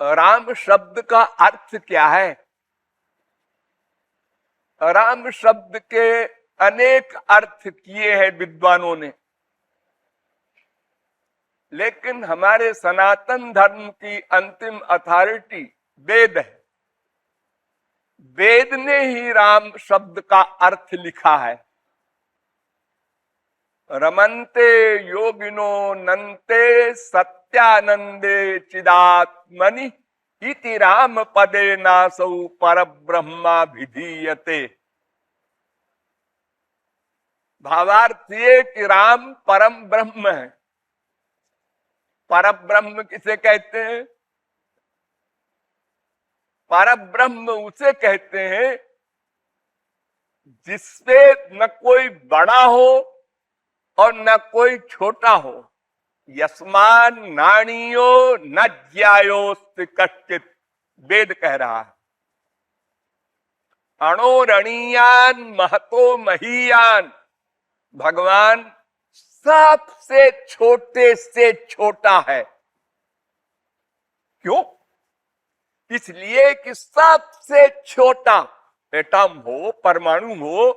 राम शब्द का अर्थ क्या है? राम शब्द के अनेक अर्थ किए हैं विद्वानों ने, लेकिन हमारे सनातन धर्म की अंतिम अथॉरिटी वेद है। वेद ने ही राम शब्द का अर्थ लिखा है। रमन्ते योगिनो नन्ते सत्यानंदे चिदात्मनि इति राम पदे नासौ परब्रह्मा विधीयते। भावार्थ ये कि राम परम ब्रह्म है। परब्रह्म किसे कहते हैं? परब्रह्म उसे कहते हैं जिससे न कोई बड़ा हो और न कोई छोटा हो। यस्मान नाणीयो न ज्यायोस्त कश्चित, वेद कह रहा है। अणोरणीयान महतो महीयान, भगवान सबसे छोटे से छोटा है। क्यों? इसलिए कि सबसे छोटा एटम हो, परमाणु हो,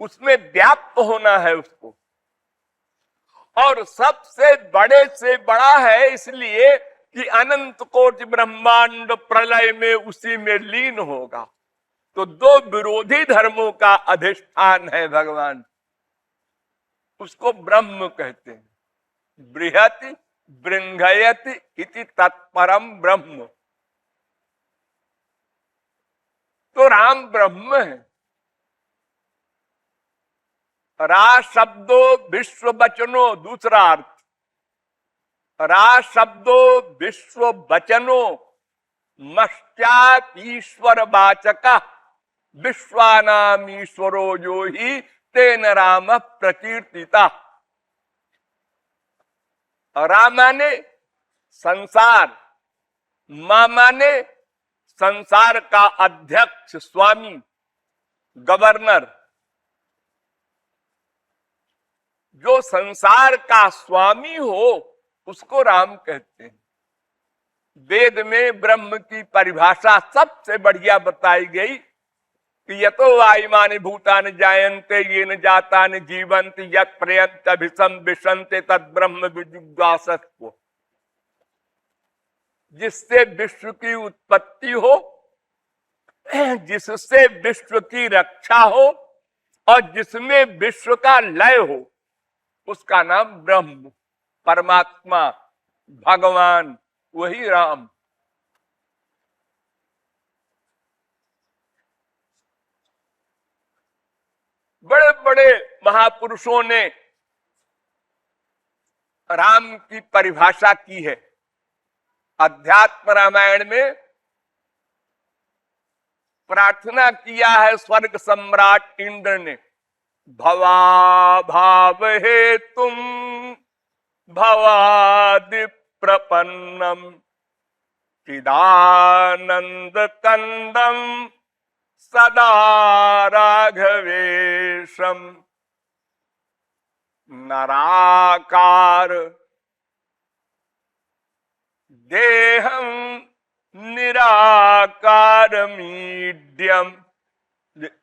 उसमें व्याप्त होना है उसको, और सबसे बड़े से बड़ा है इसलिए कि अनंत कोटि ब्रह्मांड प्रलय में उसी में लीन होगा। तो दो विरोधी धर्मों का अधिष्ठान है भगवान, उसको ब्रह्म कहते हैं। बृहति बृंघयति इति तत्परम ब्रह्म। तो राम ब्रह्म है। रा शब्दो विश्व वचनो, दूसरा अर्थ। रा शब्दो विश्व वचनो मश्चात ईश्वर वाचक विश्वानाम ईश्वरो जो ही तेन राम प्रकीर्तिता। रा माने संसार, मा माने संसार का अध्यक्ष, स्वामी, गवर्नर। जो संसार का स्वामी हो उसको राम कहते हैं। वेद में ब्रह्म की परिभाषा सबसे बढ़िया बताई गई कि यतो वायुमानि भूतानि जायन्ते येन जातानि जीवन्ति यत् प्रयन्त अभिसं विशन्ते तद् ब्रह्म विजिज्ञासस्व। जिससे विश्व की उत्पत्ति हो, जिससे विश्व की रक्षा हो और जिसमें विश्व का लय हो, उसका नाम ब्रह्म, परमात्मा, भगवान, वही राम। बड़े बड़े महापुरुषों ने राम की परिभाषा की है। अध्यात्म रामायण में प्रार्थना किया है स्वर्ग सम्राट इंद्र ने, भवा भाव हे तुम भवादि प्रपन्नम चिदानंद कंदम सदा राघवेशम नराकार देहम निराकार मीड्यम।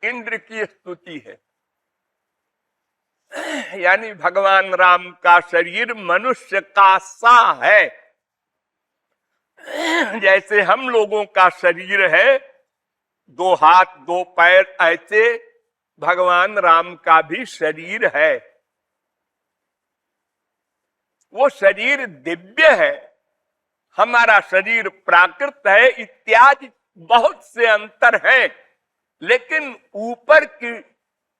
इंद्र की स्तुति है। यानी भगवान राम का शरीर मनुष्य का सा है। जैसे हम लोगों का शरीर है, दो हाथ दो पैर, ऐसे भगवान राम का भी शरीर है। वो शरीर दिव्य है, हमारा शरीर प्राकृत है, इत्यादि बहुत से अंतर है। लेकिन ऊपर की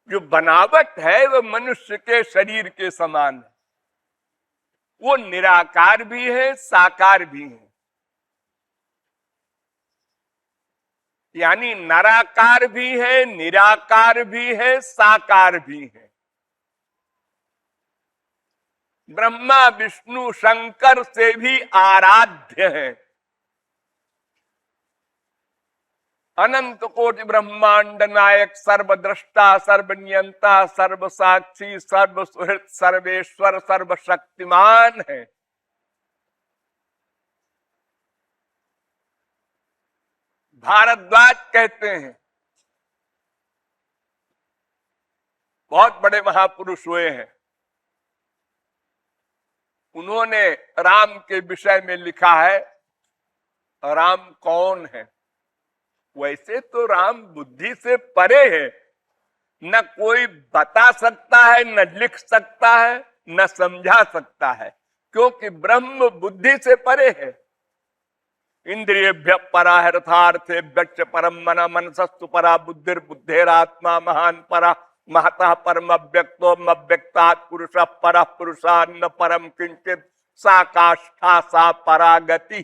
जो बनावट है वो मनुष्य के शरीर के समान है। वो निराकार भी है, साकार भी है। यानी नराकार भी है, निराकार भी है, साकार भी है। ब्रह्मा विष्णु शंकर से भी आराध्य है। अनंत कोटि ब्रह्मांड नायक, सर्वद्रष्टा, सर्वनियंता, सर्वसाक्षी, सर्वसुहृत, सर्वेश्वर, सर्वशक्तिमान है। भारद्वाज कहते हैं, बहुत बड़े महापुरुष हुए हैं, उन्होंने राम के विषय में लिखा है, राम कौन है। वैसे तो राम बुद्धि से परे है, न कोई बता सकता है, न लिख सकता है, न समझा सकता है, क्योंकि ब्रह्म बुद्धि से परे है। इंद्रियभ्य परा हर्थार्थे व्यक्ष परम मन मनसस्तु परा बुद्धिर बुद्धेरात्मा महान परा महतः परम अव्यक्तो अव्यक्तात् पुरुष परः पुरुषान्न परम किंचित सा काष्ठा सा परागति।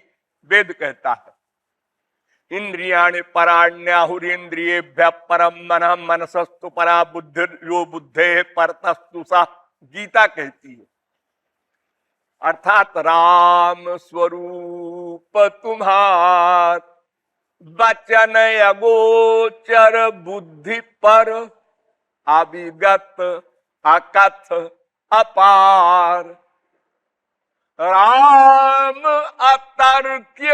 वेद कहता है इंद्रियाणि पराण्याहुरीन्द्रियेभ्य परम मन मनसस्तु परा बुद्धिर यो बुद्धे परतस्तु सा। गीता कहती है, अर्थात राम स्वरूप तुम्हार वचन अगोचर बुद्धि पर अविगत अकथ अपार। राम अतर्क्य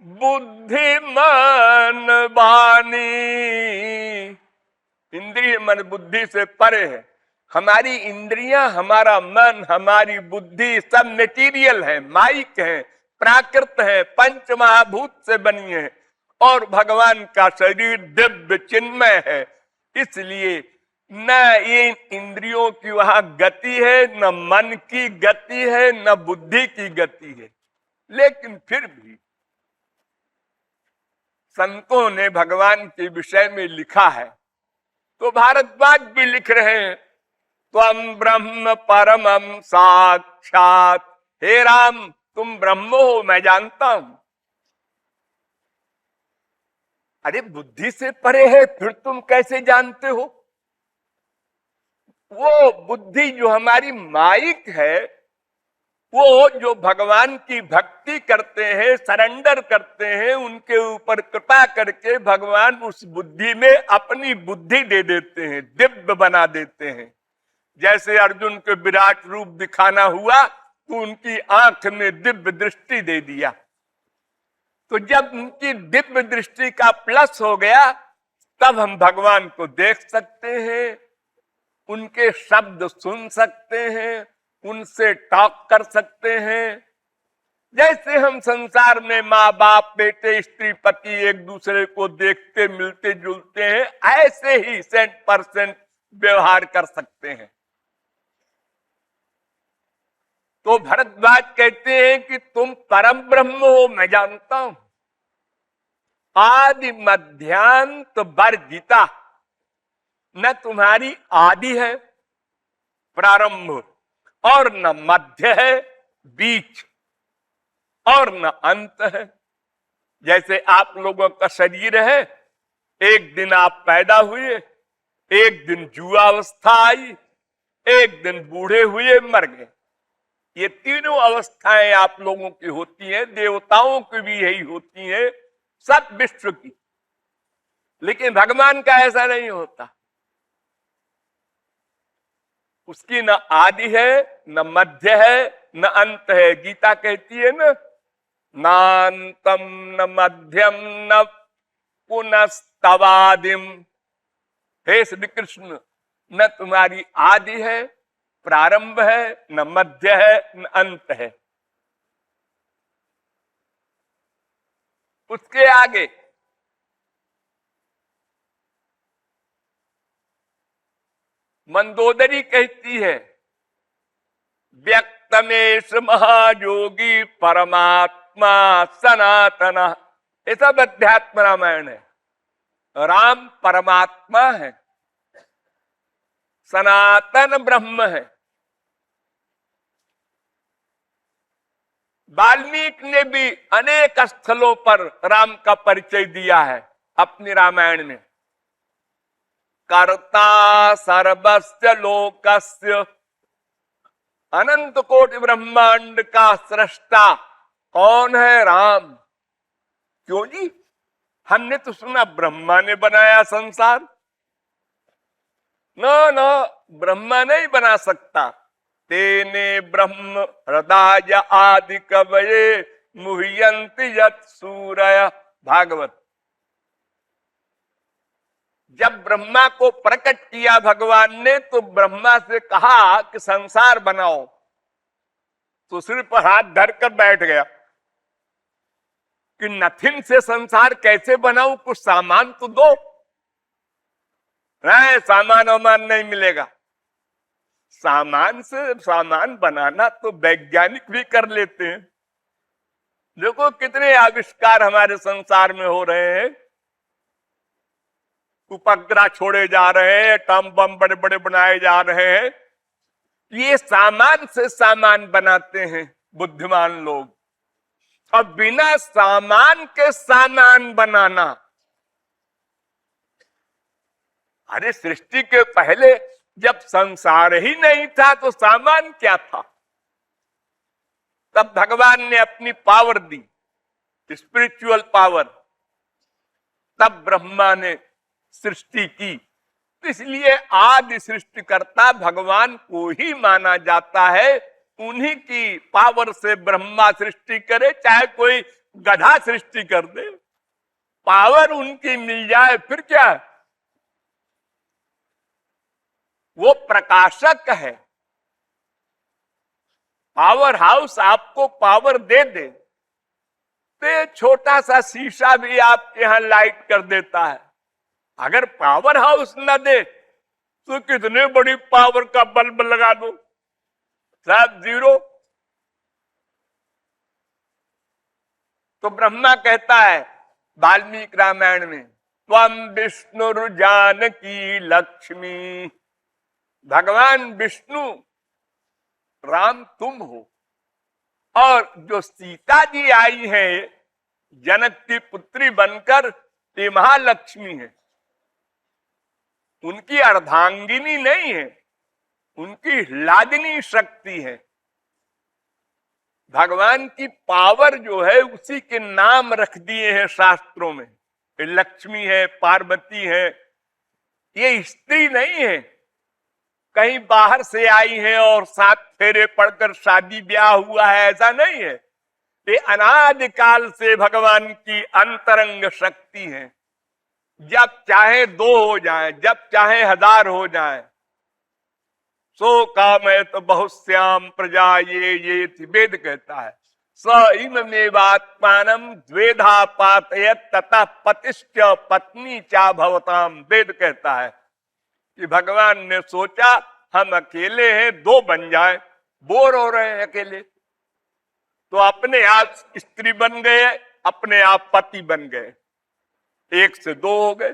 बुद्धि मन वाणी। इंद्रिय मन बुद्धि से परे है। हमारी इंद्रियां, हमारा मन, हमारी बुद्धि सब मेटीरियल है, माइक है, प्राकृत है, पंच महाभूत से बनी है, और भगवान का शरीर दिव्य चिन्मय है। इसलिए न ये इंद्रियों की वहां गति है, न मन की गति है, न बुद्धि की गति है। लेकिन फिर भी संतों ने भगवान के विषय में लिखा है, तो भारद्वाज भी लिख रहे हैं, त्वं ब्रह्म परमं साक्षात। हे राम, तुम ब्रह्म हो, मैं जानता हूं। अरे बुद्धि से परे है, फिर तुम कैसे जानते हो? वो बुद्धि जो हमारी माइक है, वो जो भगवान की भक्ति करते हैं, सरेंडर करते हैं, उनके ऊपर कृपा करके भगवान उस बुद्धि में अपनी बुद्धि दे देते हैं, दिव्य बना देते हैं। जैसे अर्जुन को विराट रूप दिखाना हुआ तो उनकी आंख में दिव्य दृष्टि दे दिया। तो जब उनकी दिव्य दृष्टि का प्लस हो गया, तब हम भगवान को देख सकते हैं, उनके शब्द सुन सकते हैं, उनसे टॉक कर सकते हैं। जैसे हम संसार में माँ बाप, बेटे, स्त्री, पति एक दूसरे को देखते, मिलते जुलते हैं, ऐसे ही 100% व्यवहार कर सकते हैं। तो भरद्वाज कहते हैं कि तुम परम ब्रह्म हो, मैं जानता हूं। आदि मध्यांत वर्जिता, न तुम्हारी आदि है प्रारंभ, और न मध्य है बीच, और न अंत है। जैसे आप लोगों का शरीर है, एक दिन आप पैदा हुए, एक दिन जुआ अवस्था आई, एक दिन बूढ़े हुए मर गए। ये तीनों अवस्थाएं आप लोगों की होती हैं, देवताओं की भी यही होती हैं, सब विश्व की। लेकिन भगवान का ऐसा नहीं होता। उसकी न आदि है, न मध्य है, न अंत है। गीता कहती है ना, नान्तम न मध्यम न पुनस्तवादिम। हे श्री कृष्ण, न तुम्हारी आदि है, प्रारंभ है, न मध्य है, न अंत है। उसके आगे मंदोदरी कहती है, व्यक्तमेश महायोगी परमात्मा सनातन। ये सब अध्यात्म रामायण है। राम परमात्मा है, सनातन ब्रह्म है। वाल्मीकि ने भी अनेक स्थलों पर राम का परिचय दिया है अपनी रामायण में। कर्ता सर्वस्य लोकस्य, अनंत कोटि ब्रह्मांड का सृष्टा कौन है? राम। क्यों जी? हमने तो सुना ब्रह्मा ने बनाया संसार। ना, ब्रह्मा नहीं बना सकता। तेने ब्रह्म हृदय आदि कवये मुह्यन्ति यत् सूरय। भागवत। जब ब्रह्मा को प्रकट किया भगवान ने तो ब्रह्मा से कहा कि संसार बनाओ, तो सिर पर हाथ धरकर बैठ गया कि नथिंग से संसार कैसे बनाऊं, कुछ सामान तो दो। नहीं, सामान वामान नहीं मिलेगा। सामान से सामान बनाना तो वैज्ञानिक भी कर लेते हैं। देखो कितने आविष्कार हमारे संसार में हो रहे हैं, उपग्रह छोड़े जा रहे हैं, एटम बम बड़े बड़े बनाए जा रहे हैं। ये सामान से सामान बनाते हैं बुद्धिमान लोग। और बिना सामान के सामान बनाना, अरे सृष्टि के पहले जब संसार ही नहीं था तो सामान क्या था? तब भगवान ने अपनी पावर दी, स्पिरिचुअल पावर, तब ब्रह्मा ने सृष्टि की। इसलिए आदि सृष्टिकर्ता भगवान को ही माना जाता है। उन्हीं की पावर से ब्रह्मा सृष्टि करे, चाहे कोई गधा सृष्टि कर दे, पावर उनकी मिल जाए फिर क्या। वो प्रकाशक है। पावर हाउस आपको पावर दे दे तो छोटा सा शीशा भी आपके यहां लाइट कर देता है। अगर पावर हाउस न दे तो कितने बड़ी पावर का बल्ब लगा दो, सब जीरो। तो ब्रह्मा कहता है वाल्मीकि रामायण में, त्वम विष्णु जानकी लक्ष्मी, भगवान विष्णु राम तुम हो। और जो सीता जी आई है जनक की पुत्री बनकर, ये महालक्ष्मी है। उनकी अर्धांगिनी नहीं है, उनकी लादिनी शक्ति है। भगवान की पावर जो है उसी के नाम रख दिए हैं शास्त्रों में। ये लक्ष्मी है, पार्वती है, ये स्त्री नहीं है कहीं बाहर से आई है और 7 फेरे पढ़कर शादी ब्याह हुआ है, ऐसा नहीं है। ये अनादिकाल से भगवान की अंतरंग शक्ति है। जब चाहे 2 हो जाए, जब चाहे 1000 हो जाए। सो काम है तो बहुत श्याम प्रजा ये वेद कहता है। स इमेवात्मानं द्वेधा पातयत ततः पतिश्च पत्नी चा भवताम, वेद कहता है कि भगवान ने सोचा हम अकेले हैं, 2 बन जाए, बोर हो रहे हैं अकेले, तो अपने आप स्त्री बन गए, अपने आप पति बन गए, 1 से 2 हो गए।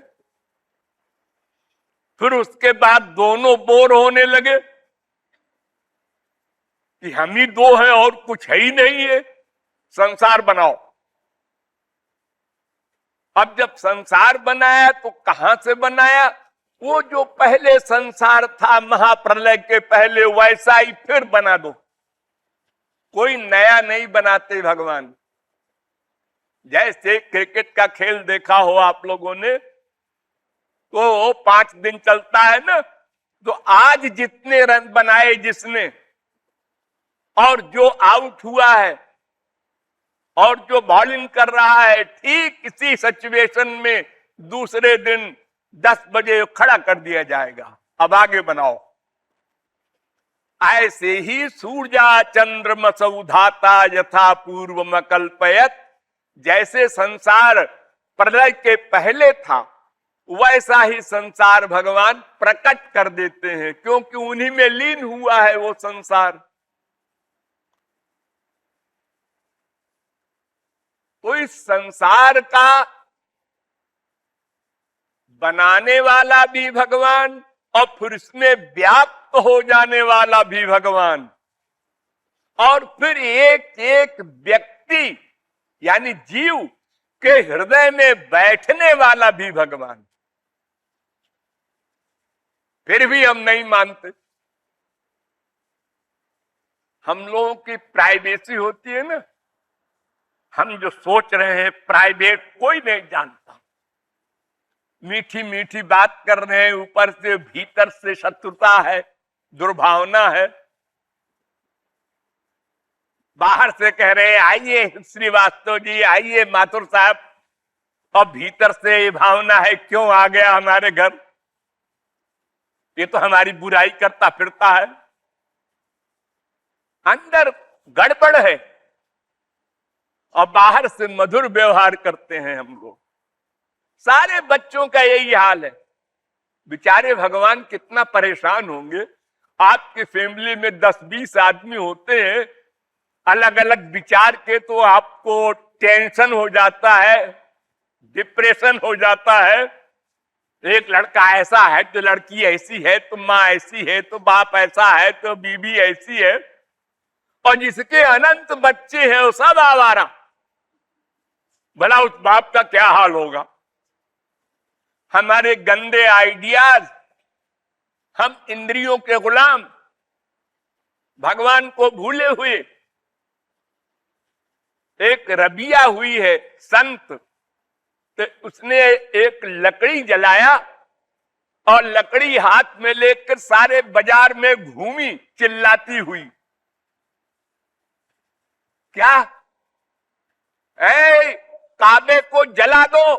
फिर उसके बाद दोनों बोर होने लगे कि हम ही 2 हैं और कुछ है ही नहीं है, संसार बनाओ। अब जब संसार बनाया तो कहां से बनाया? वो जो पहले संसार था महाप्रलय के पहले, वैसा ही फिर बना दो। कोई नया नहीं बनाते भगवान। जैसे क्रिकेट का खेल देखा हो आप लोगों ने, तो 5 दिन चलता है ना, तो आज जितने रन बनाए जिसने, और जो आउट हुआ है और जो बॉलिंग कर रहा है, ठीक इसी सिचुएशन में दूसरे दिन 10 बजे खड़ा कर दिया जाएगा, अब आगे बनाओ। ऐसे ही सूर्या चंद्रमसौ धाता यथा पूर्व मकल्पयत, जैसे संसार प्रलय के पहले था वैसा ही संसार भगवान प्रकट कर देते हैं, क्योंकि उन्हीं में लीन हुआ है वो संसार। तो इस संसार का बनाने वाला भी भगवान और फिर इसमें व्याप्त हो जाने वाला भी भगवान, और फिर एक एक व्यक्ति यानी जीव के हृदय में बैठने वाला भी भगवान। फिर भी हम नहीं मानते। हम लोगों की प्राइवेसी होती है ना, हम जो सोच रहे हैं प्राइवेट कोई नहीं जानता। मीठी मीठी बात कर रहे हैं, ऊपर से भीतर से शत्रुता है, दुर्भावना है। बाहर से कह रहे हैं आइए श्रीवास्तव जी, आइए माथुर साहब, और भीतर से ये भावना है क्यों आ गया हमारे घर, ये तो हमारी बुराई करता फिरता है, अंदर गड़बड़ है और बाहर से मधुर व्यवहार करते हैं हम लोग। सारे बच्चों का यही हाल है। बेचारे भगवान कितना परेशान होंगे। आपकी फैमिली में 10-20 आदमी होते हैं अलग अलग विचार के, तो आपको टेंशन हो जाता है, डिप्रेशन हो जाता है। एक लड़का ऐसा है तो लड़की ऐसी है, तो माँ ऐसी है, तो बाप ऐसा है, तो बीवी ऐसी है, और जिसके अनंत बच्चे हैं वो सब आवारा। भला उस बाप का क्या हाल होगा। हमारे गंदे आइडियाज, हम इंद्रियों के गुलाम, भगवान को भूले हुए। एक रबिया हुई है संत, तो उसने एक लकड़ी जलाया और लकड़ी हाथ में लेकर सारे बाजार में घूमी चिल्लाती हुई, क्या ऐ काबे को जला दो।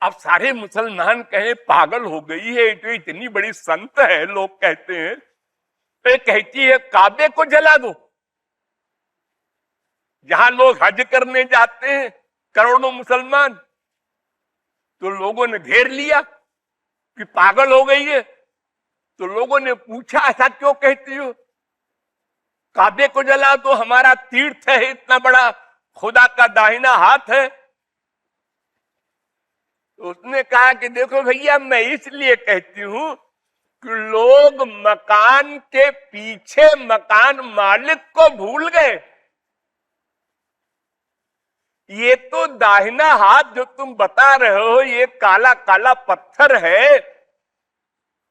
अब सारे मुसलमान कहे पागल हो गई है, तो इतनी बड़ी संत है, लोग कहते हैं, तो कहती है काबे को जला दो। जहां लोग हज करने जाते हैं करोड़ों मुसलमान, तो लोगों ने घेर लिया कि पागल हो गई है। तो लोगों ने पूछा ऐसा क्यों कहती हो, काबे को जला दो, हमारा तीर्थ है, इतना बड़ा खुदा का दाहिना हाथ है। तो उसने कहा कि देखो भैया, मैं इसलिए कहती हूं कि लोग मकान के पीछे मकान मालिक को भूल गए। ये तो दाहिना हाथ जो तुम बता रहे हो, ये काला काला पत्थर है,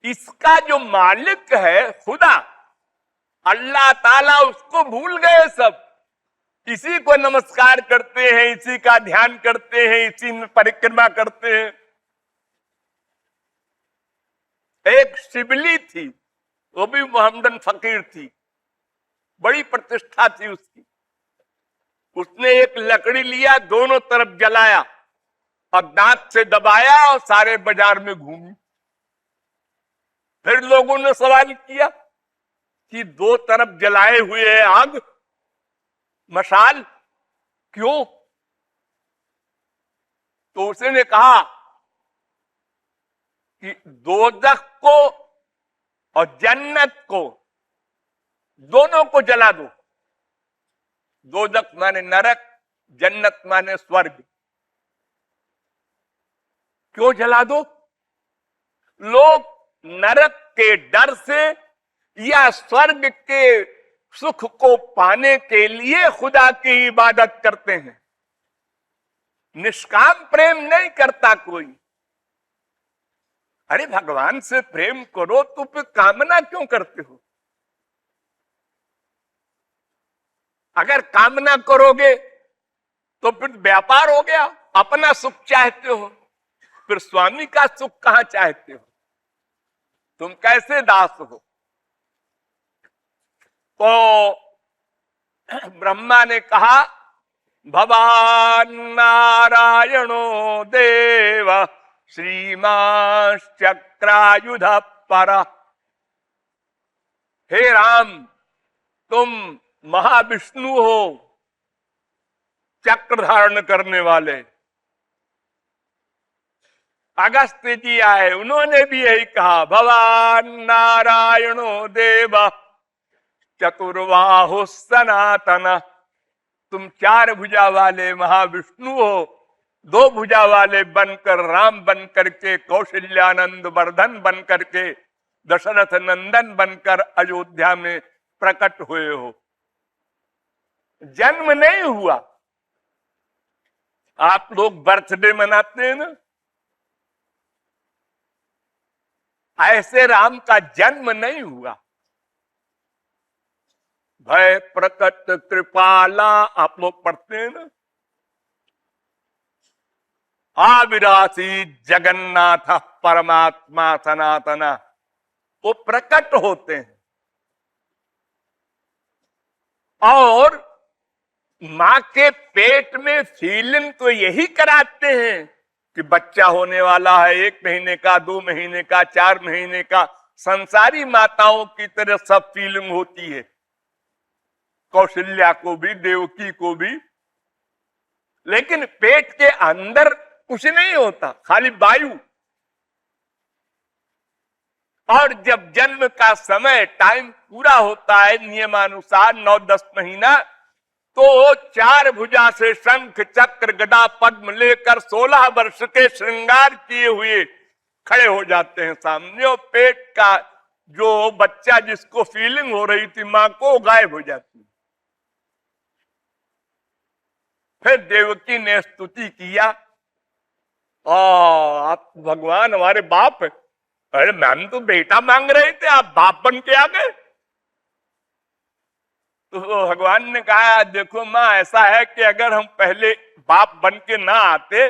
इसका जो मालिक है खुदा अल्लाह ताला, उसको भूल गए सब। इसी को नमस्कार करते हैं, इसी का ध्यान करते हैं, इसी में परिक्रमा करते हैं। एक शिबली थी, वो भी मोहम्मदन फकीर थी, बड़ी प्रतिष्ठा थी उसकी। उसने एक लकड़ी लिया, दोनों तरफ जलाया और दांत से दबाया और सारे बाजार में घूमी। फिर लोगों ने सवाल किया कि दो तरफ जलाए हुए है आग, मशाल, क्यों? तो उसने कहा कि दोजख को और जन्नत को, दोनों को जला दो। दोजख माने नरक, जन्नत माने स्वर्ग। क्यों जला दो? लोग नरक के डर से या स्वर्ग के सुख को पाने के लिए खुदा की इबादत करते हैं। निष्काम प्रेम नहीं करता कोई। अरे भगवान से प्रेम करो तो फिर कामना क्यों करते हो? अगर कामना करोगे तो फिर व्यापार हो गया, अपना सुख चाहते हो, फिर स्वामी का सुख कहां चाहते हो? तुम कैसे दास हो? तो ब्रह्मा ने कहा भवान नारायणो देव श्रीमाश्चक्रायुध पर। हे राम, तुम महाविष्णु हो, चक्र धारण करने वाले। अगस्त्य जी आए, उन्होंने भी यही कहा भवान नारायणो देव चतुर्बाहु सनातन। तुम चार भुजा वाले महाविष्णु हो, दो भुजा वाले बनकर राम बनकर के, कौशल्यानंद वर्धन बनकर के, दशरथ नंदन बनकर अयोध्या में प्रकट हुए हो। जन्म नहीं हुआ। आप लोग बर्थडे मनाते हैं ना, ऐसे राम का जन्म नहीं हुआ। भय प्रकट कृपाला आप लोग पढ़ते हैं ना, आविरासी जगन्नाथ परमात्मा सनातना, वो प्रकट होते हैं। और मां के पेट में फीलिंग तो यही कराते हैं कि बच्चा होने वाला है, 1 महीने का, 2 महीने का, 4 महीने का। संसारी माताओं की तरह सब फीलिंग होती है, कौशल्या को भी, देवकी को भी। लेकिन पेट के अंदर कुछ नहीं होता, खाली वायु। और जब जन्म का समय, टाइम पूरा होता है नियमानुसार 9-10 महीना, तो 4 भुजा से शंख चक्र गदा पद्म लेकर 16 वर्ष के श्रृंगार किए हुए खड़े हो जाते हैं सामने। और पेट का जो बच्चा जिसको फीलिंग हो रही थी मां को, गायब हो जाती। फिर देवकी ने स्तुति किया, आप भगवान हमारे बाप है। अरे मैम तो बेटा मांग रहे थे, आप बाप बन के आ गए। तो भगवान ने कहा, देखो माँ, ऐसा है कि अगर हम पहले बाप बन के ना आते,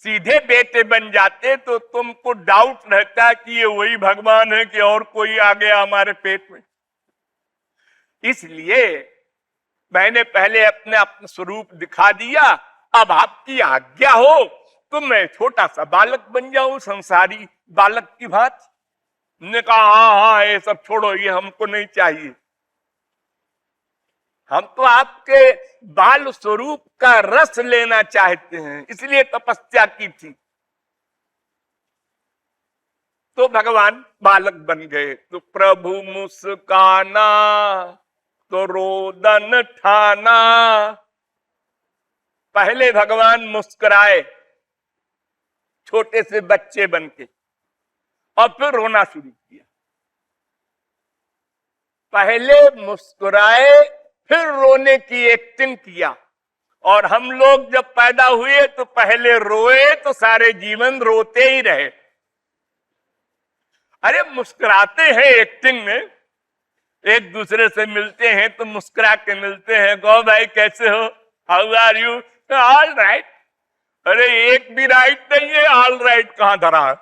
सीधे बेटे बन जाते, तो तुमको डाउट रहता कि ये वही भगवान है कि और कोई आ गया हमारे पेट में। इसलिए मैंने पहले अपने स्वरूप दिखा दिया। अब आपकी आज्ञा हो तो मैं छोटा सा बालक बन जाऊं, संसारी बालक की भांति। ने कहा, हाँ, ये सब छोड़ो, ये हमको नहीं चाहिए। हम तो आपके बाल स्वरूप का रस लेना चाहते हैं, इसलिए तपस्या की थी। तो भगवान बालक बन गए। तो प्रभु मुस्काना तो रोदन ठाना। पहले भगवान मुस्कुराए छोटे से बच्चे बन के, और फिर रोना शुरू किया। पहले मुस्कुराए, फिर रोने की एक्टिंग किया। और हम लोग जब पैदा हुए तो पहले रोए तो सारे जीवन रोते ही रहे। अरे मुस्कुराते हैं एक्टिंग में, एक दूसरे से मिलते हैं तो मुस्कुरा के मिलते हैं। गो भाई कैसे हो, how are you, all right. अरे एक भी राइट नहीं है, ऑल राइट कहां धरा है।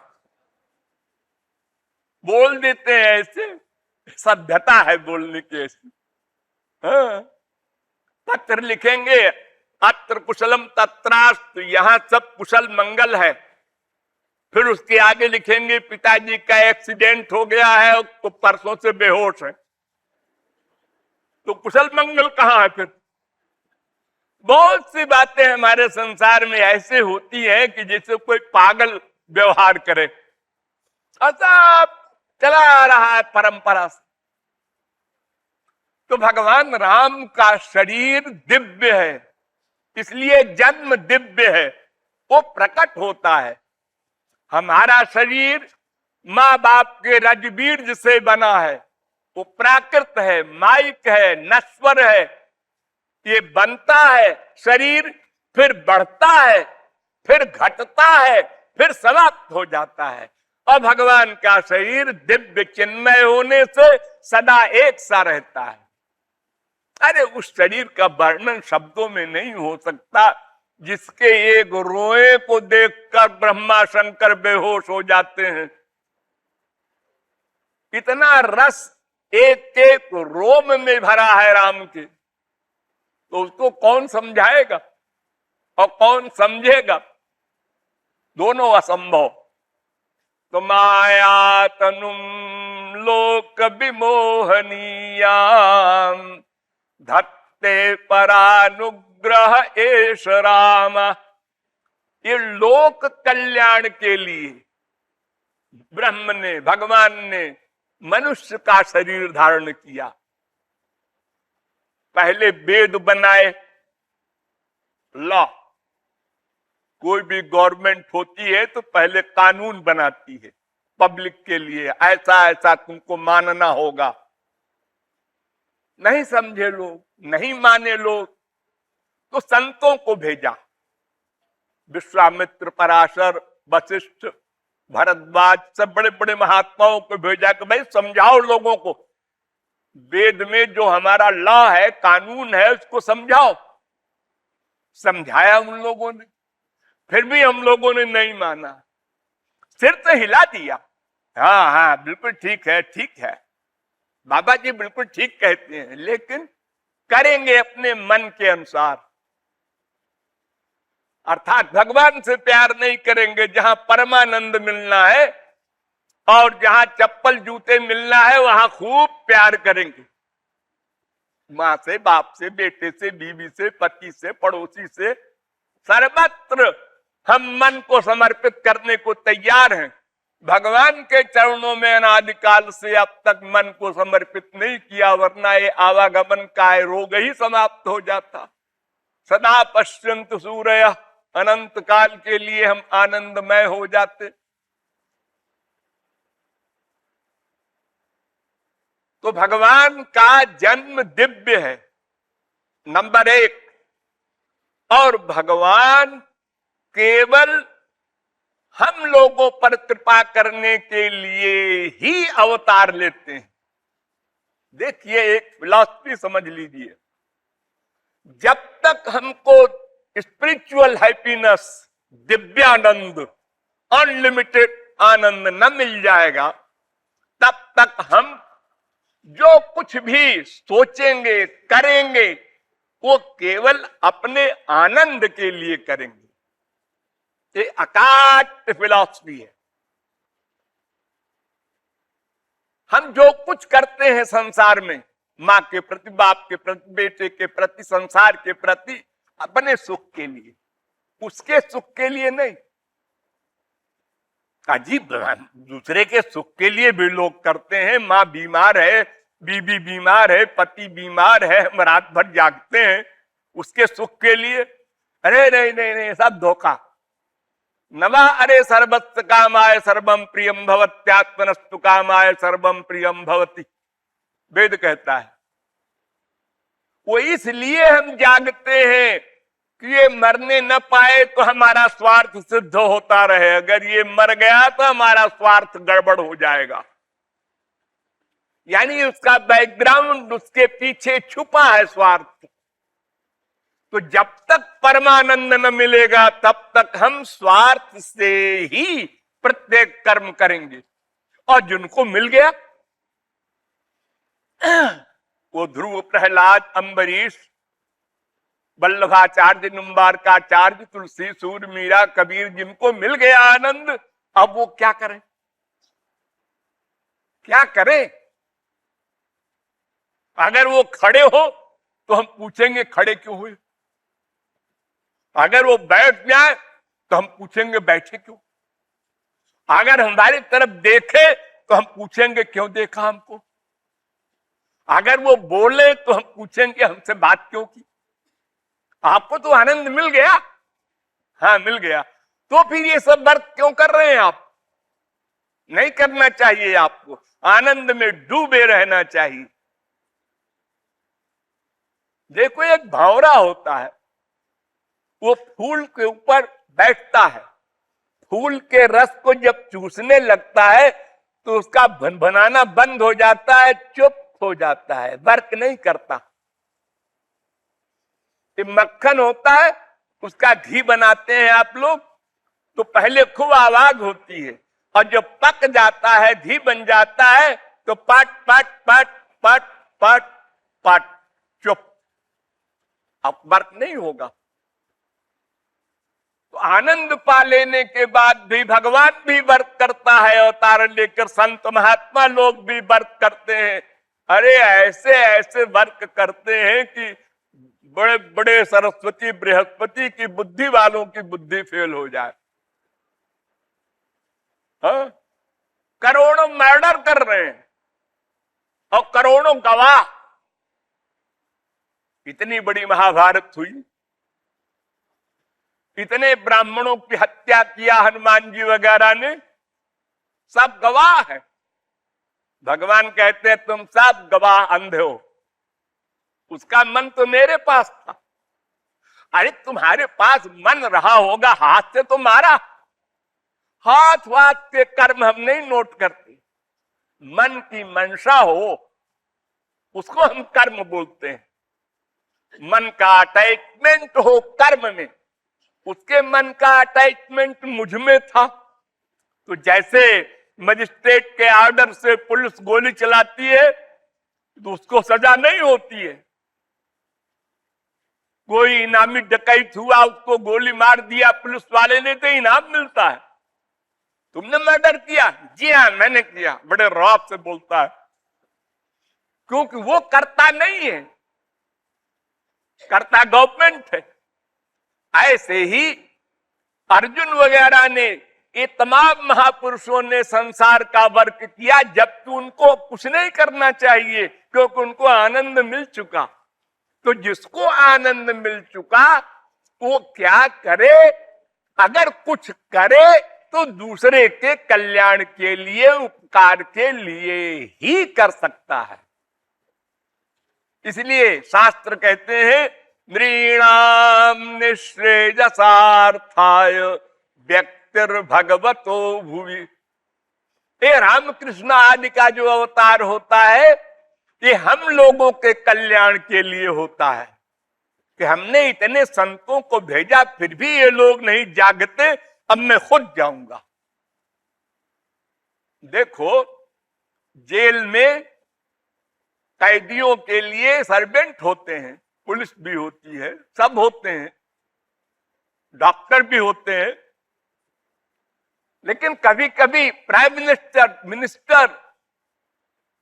बोल देते हैं ऐसे, सभ्यता है बोलने की ऐसी। हाँ। पत्र लिखेंगे, अत्र कुशलम तत्रास्तु, यहां सब कुशल मंगल है। फिर उसके आगे लिखेंगे पिताजी का एक्सीडेंट हो गया है तो परसों से बेहोश है। तो कुशल मंगल कहां है फिर। बहुत सी बातें हमारे संसार में ऐसे होती हैं कि जैसे कोई पागल व्यवहार करे, ऐसा चला आ रहा है परंपरा से। तो भगवान राम का शरीर दिव्य है, इसलिए जन्म दिव्य है, वो प्रकट होता है। हमारा शरीर माँ बाप के रजबीज से बना है, वो प्राकृत है, माइक है, नश्वर है। ये बनता है शरीर, फिर बढ़ता है, फिर घटता है, फिर समाप्त हो जाता है। और भगवान का शरीर दिव्य चिन्मय होने से सदा एक सा रहता है। अरे उस शरीर का वर्णन शब्दों में नहीं हो सकता, जिसके एक रोए को देखकर ब्रह्मा शंकर बेहोश हो जाते हैं। इतना रस एक एक रोम में भरा है राम के, तो उसको कौन समझाएगा और कौन समझेगा। दोनों असंभव। तो माया तनुम लोक विमोहनीया धत्ते परानुग्रह एष राम। ये लोक कल्याण के लिए ब्रह्म ने, भगवान ने मनुष्य का शरीर धारण किया। पहले वेद बनाए, लॉ। कोई भी गवर्नमेंट होती है तो पहले कानून बनाती है पब्लिक के लिए, ऐसा ऐसा तुमको मानना होगा। नहीं समझे लोग, नहीं माने लोग, तो संतों को भेजा। विश्वामित्र, पराशर, वशिष्ठ, भरद्वाज, सब बड़े बड़े महात्माओं को भेजा कि भाई समझाओ लोगों को, वेद में जो हमारा लॉ है, कानून है, उसको समझाओ। समझाया उन लोगों ने, फिर भी हम लोगों ने नहीं माना, सिर तो हिला दिया। हाँ हाँ बिल्कुल ठीक है, ठीक है, बाबा जी बिल्कुल ठीक कहते हैं, लेकिन करेंगे अपने मन के अनुसार। अर्थात भगवान से प्यार नहीं करेंगे। जहां परमानंद मिलना है और जहां चप्पल जूते मिलना है वहां खूब प्यार करेंगे। मां से, बाप से, बेटे से, बीवी से, पति से, पड़ोसी से, सर्वत्र हम मन को समर्पित करने को तैयार हैं। भगवान के चरणों में अनादिकाल से अब तक मन को समर्पित नहीं किया, वरना ये आवागमन का रोग ही समाप्त हो जाता। सदा पश्यंत सूर्य, अनंत काल के लिए हम आनंदमय हो जाते। तो भगवान का जन्म दिव्य है, नंबर 1। और भगवान केवल हम लोगों पर कृपा करने के लिए ही अवतार लेते हैं। देखिए, एक फिलॉसफी समझ लीजिए, जब तक हमको स्पिरिचुअल हैप्पीनेस, दिव्यानंद, अनलिमिटेड आनंद न मिल जाएगा, तब तक हम जो कुछ भी सोचेंगे, करेंगे, वो केवल अपने आनंद के लिए करेंगे। ये अकाट फिलॉसफी है। हम जो कुछ करते हैं संसार में, मां के प्रति, बाप के प्रति, बेटे के प्रति, संसार के प्रति, अपने सुख के लिए, उसके सुख के लिए नहीं। अजीब, दूसरे के सुख के लिए भी लोग करते हैं। मां बीमार है, बीबी बीमार है, पति बीमार है, हम रात भर जागते हैं उसके सुख के लिए। अरे नहीं नहीं नहीं, सब धोखा। नवा अरे सर्वत्र कामाय सर्वम प्रियम भवत्यात्मनस्तु कामाय सर्वम प्रियम भवति, वेद कहता है। वो इसलिए हम जागते हैं कि ये मरने न पाए तो हमारा स्वार्थ सिद्ध होता रहे। अगर ये मर गया तो हमारा स्वार्थ गड़बड़ हो जाएगा। यानी उसका बैकग्राउंड, उसके पीछे छुपा है स्वार्थ। तो जब तक परमानंद न मिलेगा तब तक हम स्वार्थ से ही प्रत्येक कर्म करेंगे। और जिनको मिल गया, वो ध्रुव, प्रहलाद, अम्बरीश, वल्लभाचार्य, निम्बारकाचार्य, तुलसी, सूर, मीरा, कबीर, जिनको मिल गया आनंद, अब वो क्या करें? क्या करें? अगर वो खड़े हो तो हम पूछेंगे खड़े क्यों हुए। अगर वो बैठ जाए तो हम पूछेंगे बैठे क्यों। अगर हमारी तरफ देखे तो हम पूछेंगे क्यों देखा हमको। अगर वो बोले तो हम पूछेंगे हमसे बात क्यों की। आपको तो आनंद मिल गया, हाँ मिल गया, तो फिर ये सब वर्क क्यों कर रहे हैं आप? नहीं करना चाहिए आपको, आनंद में डूबे रहना चाहिए। देखो, एक भंवरा होता है, वो फूल के ऊपर बैठता है, फूल के रस को जब चूसने लगता है तो उसका भनभनाना बंद हो जाता है, चुप हो जाता है, वर्क नहीं करता। ये मक्खन होता है, उसका घी बनाते हैं आप लोग, तो पहले खूब आवाज होती है, और जब पक जाता है, घी बन जाता है, तो पट पट पट पट पट पट, चुप, अब वर्क नहीं होगा। तो आनंद पा लेने के बाद भी भगवान भी वर्क करता है, अवतार लेकर। संत महात्मा लोग भी वर्क करते हैं। अरे ऐसे ऐसे वर्क करते हैं कि बड़े बड़े सरस्वती बृहस्पति की बुद्धि वालों की बुद्धि फेल हो जाए। हाँ? करोड़ों मर्डर कर रहे हैं और करोड़ों गवाह। इतनी बड़ी महाभारत हुई, इतने ब्राह्मणों की हत्या किया हनुमान जी वगैरह ने, सब गवाह है। भगवान कहते हैं तुम सब गवाह अंधे हो, उसका मन तो मेरे पास था। अरे तुम्हारे पास मन रहा होगा, हाथ से तो मारा। हाथ वाथ के कर्म हम नहीं नोट करते, मन की मंशा हो उसको हम कर्म बोलते हैं। मन का अटैचमेंट हो कर्म में, उसके मन का अटैचमेंट मुझ में था। तो जैसे मजिस्ट्रेट के ऑर्डर से पुलिस गोली चलाती है तो उसको सजा नहीं होती है, कोई इनामी डकैत हुआ, उसको गोली मार दिया पुलिस वाले ने, तो इनाम मिलता है। तुमने मर्डर किया? जी हाँ मैंने किया। बड़े रौब से बोलता है, क्योंकि वो करता नहीं है, करता गवर्नमेंट है। ऐसे ही अर्जुन वगैरह ने, ये तमाम महापुरुषों ने संसार का वर्क किया, जबकि उनको कुछ नहीं करना चाहिए, क्योंकि उनको आनंद मिल चुका। तो जिसको आनंद मिल चुका वो क्या करे? अगर कुछ करे तो दूसरे के कल्याण के लिए, उपकार के लिए ही कर सकता है। इसलिए शास्त्र कहते हैं, नृणाम निःश्रेयसार्थाय व्यक्तिर्भगवतो भुवि। ये रामकृष्ण आदि का जो अवतार होता है, ये हम लोगों के कल्याण के लिए होता है। कि हमने इतने संतों को भेजा, फिर भी ये लोग नहीं जागते, अब मैं खुद जाऊंगा। देखो, जेल में कैदियों के लिए सर्वेंट होते हैं, पुलिस भी होती है, सब होते हैं, डॉक्टर भी होते हैं, लेकिन कभी कभी प्राइम मिनिस्टर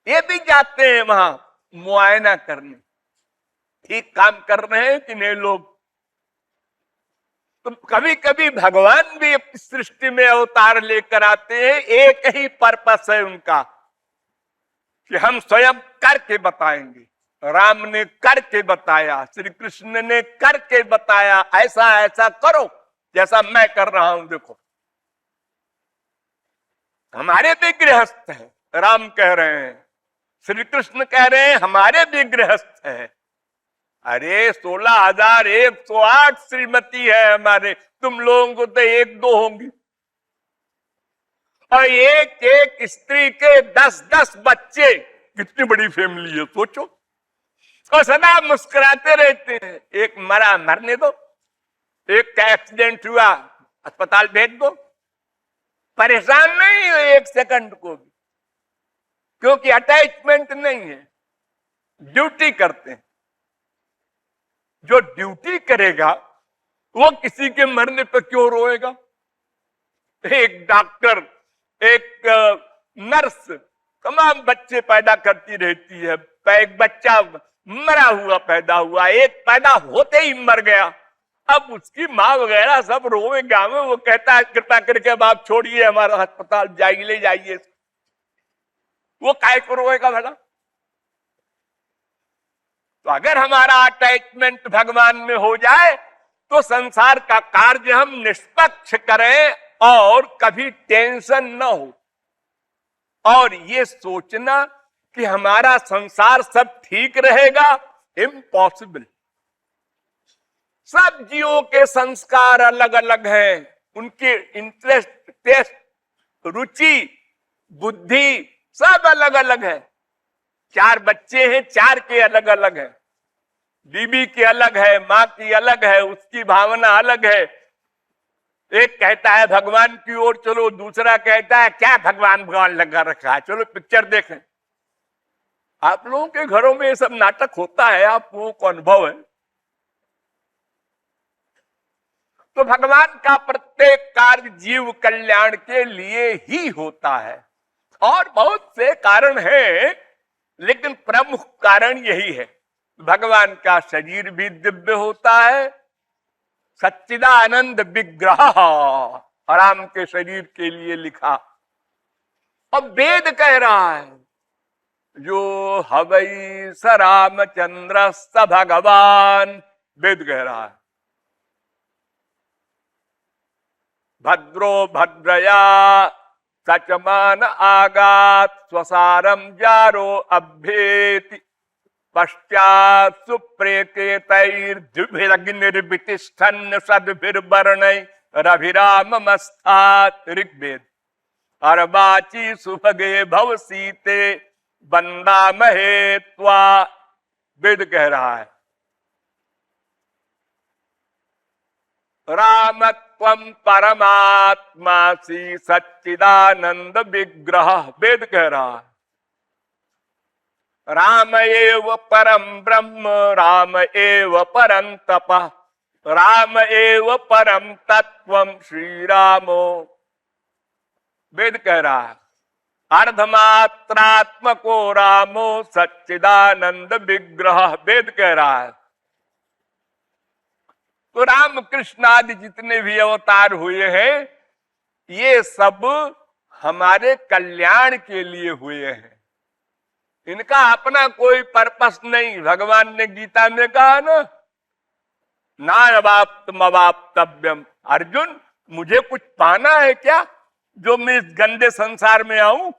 ये भी जाते हैं वहां मुआयना करने, ठीक काम कर रहे हैं कि नहीं लोग। तो कभी कभी भगवान भी इस सृष्टि में अवतार लेकर आते हैं, एक ही पर्पस है उनका कि हम स्वयं करके बताएंगे। राम ने करके बताया, श्री कृष्ण ने करके बताया, ऐसा ऐसा करो जैसा मैं कर रहा हूं। देखो, हमारे भी गृहस्थ है, राम कह रहे हैं, श्री कृष्ण कह रहे हैं हमारे भी गृहस्थ है। अरे 16,108 श्रीमती है हमारे, तुम लोगों को तो 1-2 होंगी, और एक एक स्त्री के 10-10 बच्चे, कितनी बड़ी फैमिली है सोचो। और सदा मुस्कुराते रहते हैं, एक मरा मरने दो, एक का एक्सीडेंट हुआ अस्पताल भेज दो, परेशान नहीं हो एक सेकंड को भी, क्योंकि अटैचमेंट नहीं है, ड्यूटी करते हैं। जो ड्यूटी करेगा वो किसी के मरने पर क्यों रोएगा? एक डॉक्टर, एक नर्स तमाम बच्चे पैदा करती रहती है, एक बच्चा मरा हुआ पैदा हुआ, एक पैदा होते ही मर गया, अब उसकी माँ वगैरह सब रोवे गावे, वो कहता है कृपा करके अब आप छोड़िए हमारा अस्पताल, जाइए ले जाइए। वो काय को रोएगा भला? तो अगर हमारा अटैचमेंट भगवान में हो जाए तो संसार का कार्य हम निष्पक्ष करें और कभी टेंशन न हो, और ये सोचना कि हमारा संसार सब ठीक रहेगा, इम्पॉसिबल। सब जीवों के संस्कार अलग अलग हैं, उनके इंटरेस्ट, टेस्ट, रुचि, बुद्धि सब अलग अलग है। 4 बच्चे हैं, 4 के अलग अलग है, बीबी की अलग है, माँ की अलग है, उसकी भावना अलग है। एक कहता है भगवान की ओर चलो, दूसरा कहता है क्या भगवान भगवान लगा रखा है, चलो पिक्चर देखें। आप लोगों के घरों में ये सब नाटक होता है, आप लोगों को अनुभव है। तो भगवान का प्रत्येक कार्य जीव कल्याण के लिए ही होता है, और बहुत से कारण हैं, लेकिन प्रमुख कारण यही है। भगवान का शरीर भी दिव्य होता है, सच्चिदानंद विग्रह राम के शरीर के लिए लिखा। अब वेद कह रहा है, जो हवै स रामचंद्र स भगवान, वेद कह रहा है। भद्रो भद्रया सचमान आगात स्वसारम जारो अभ्येति पश्चात सुप्रेकेतैर्द्विभिरग्निर्वितिष्ठन् सद्भिर्वर्णै रभिराममस्थात्। ऋग्वेद। अर्वाची सुभगे भव सीते वंदामहे त्वा, वेद कह रहा है। रामत्वं परमात्मासि सच्चिदानंद विग्रह, वेद कह रहा है। राम एव परम ब्रह्म, राम एव परम तपः, राम एव परम तत्वम श्री रामो। वेद कह रहा है अर्धमात्रात्मको रामो सच्चिदानंद विग्रह। वेद कह रहा है। तो राम कृष्ण आदि जितने भी अवतार हुए हैं ये सब हमारे कल्याण के लिए हुए हैं। इनका अपना कोई पर्पस नहीं। भगवान ने गीता में कहा ना अवाप्तव्यम, अर्जुन मुझे कुछ पाना है क्या जो मैं इस गंदे संसार में आऊं?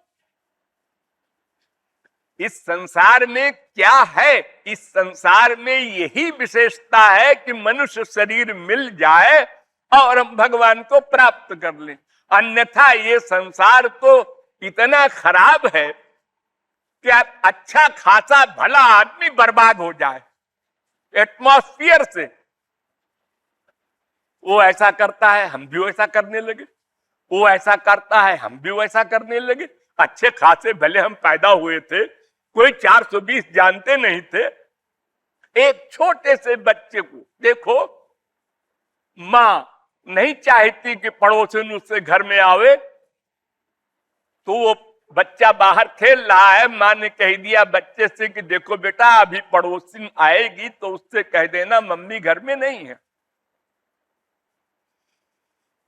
इस संसार में क्या है? इस संसार में यही विशेषता है कि मनुष्य शरीर मिल जाए और हम भगवान को प्राप्त कर लें। अन्यथा ये संसार तो इतना खराब है कि अच्छा खासा भला आदमी बर्बाद हो जाए एटमॉस्फियर से। वो ऐसा करता है हम भी वैसा करने लगे, वो ऐसा करता है हम भी वैसा करने लगे। अच्छे खासे भले हम पैदा हुए थे, कोई 420 जानते नहीं थे। एक छोटे से बच्चे को देखो, मां नहीं चाहती कि पड़ोसन उससे घर में आवे, तो वो बच्चा बाहर खेल रहा है, मां ने कह दिया बच्चे से कि देखो बेटा अभी पड़ोसी आएगी तो उससे कह देना मम्मी घर में नहीं है।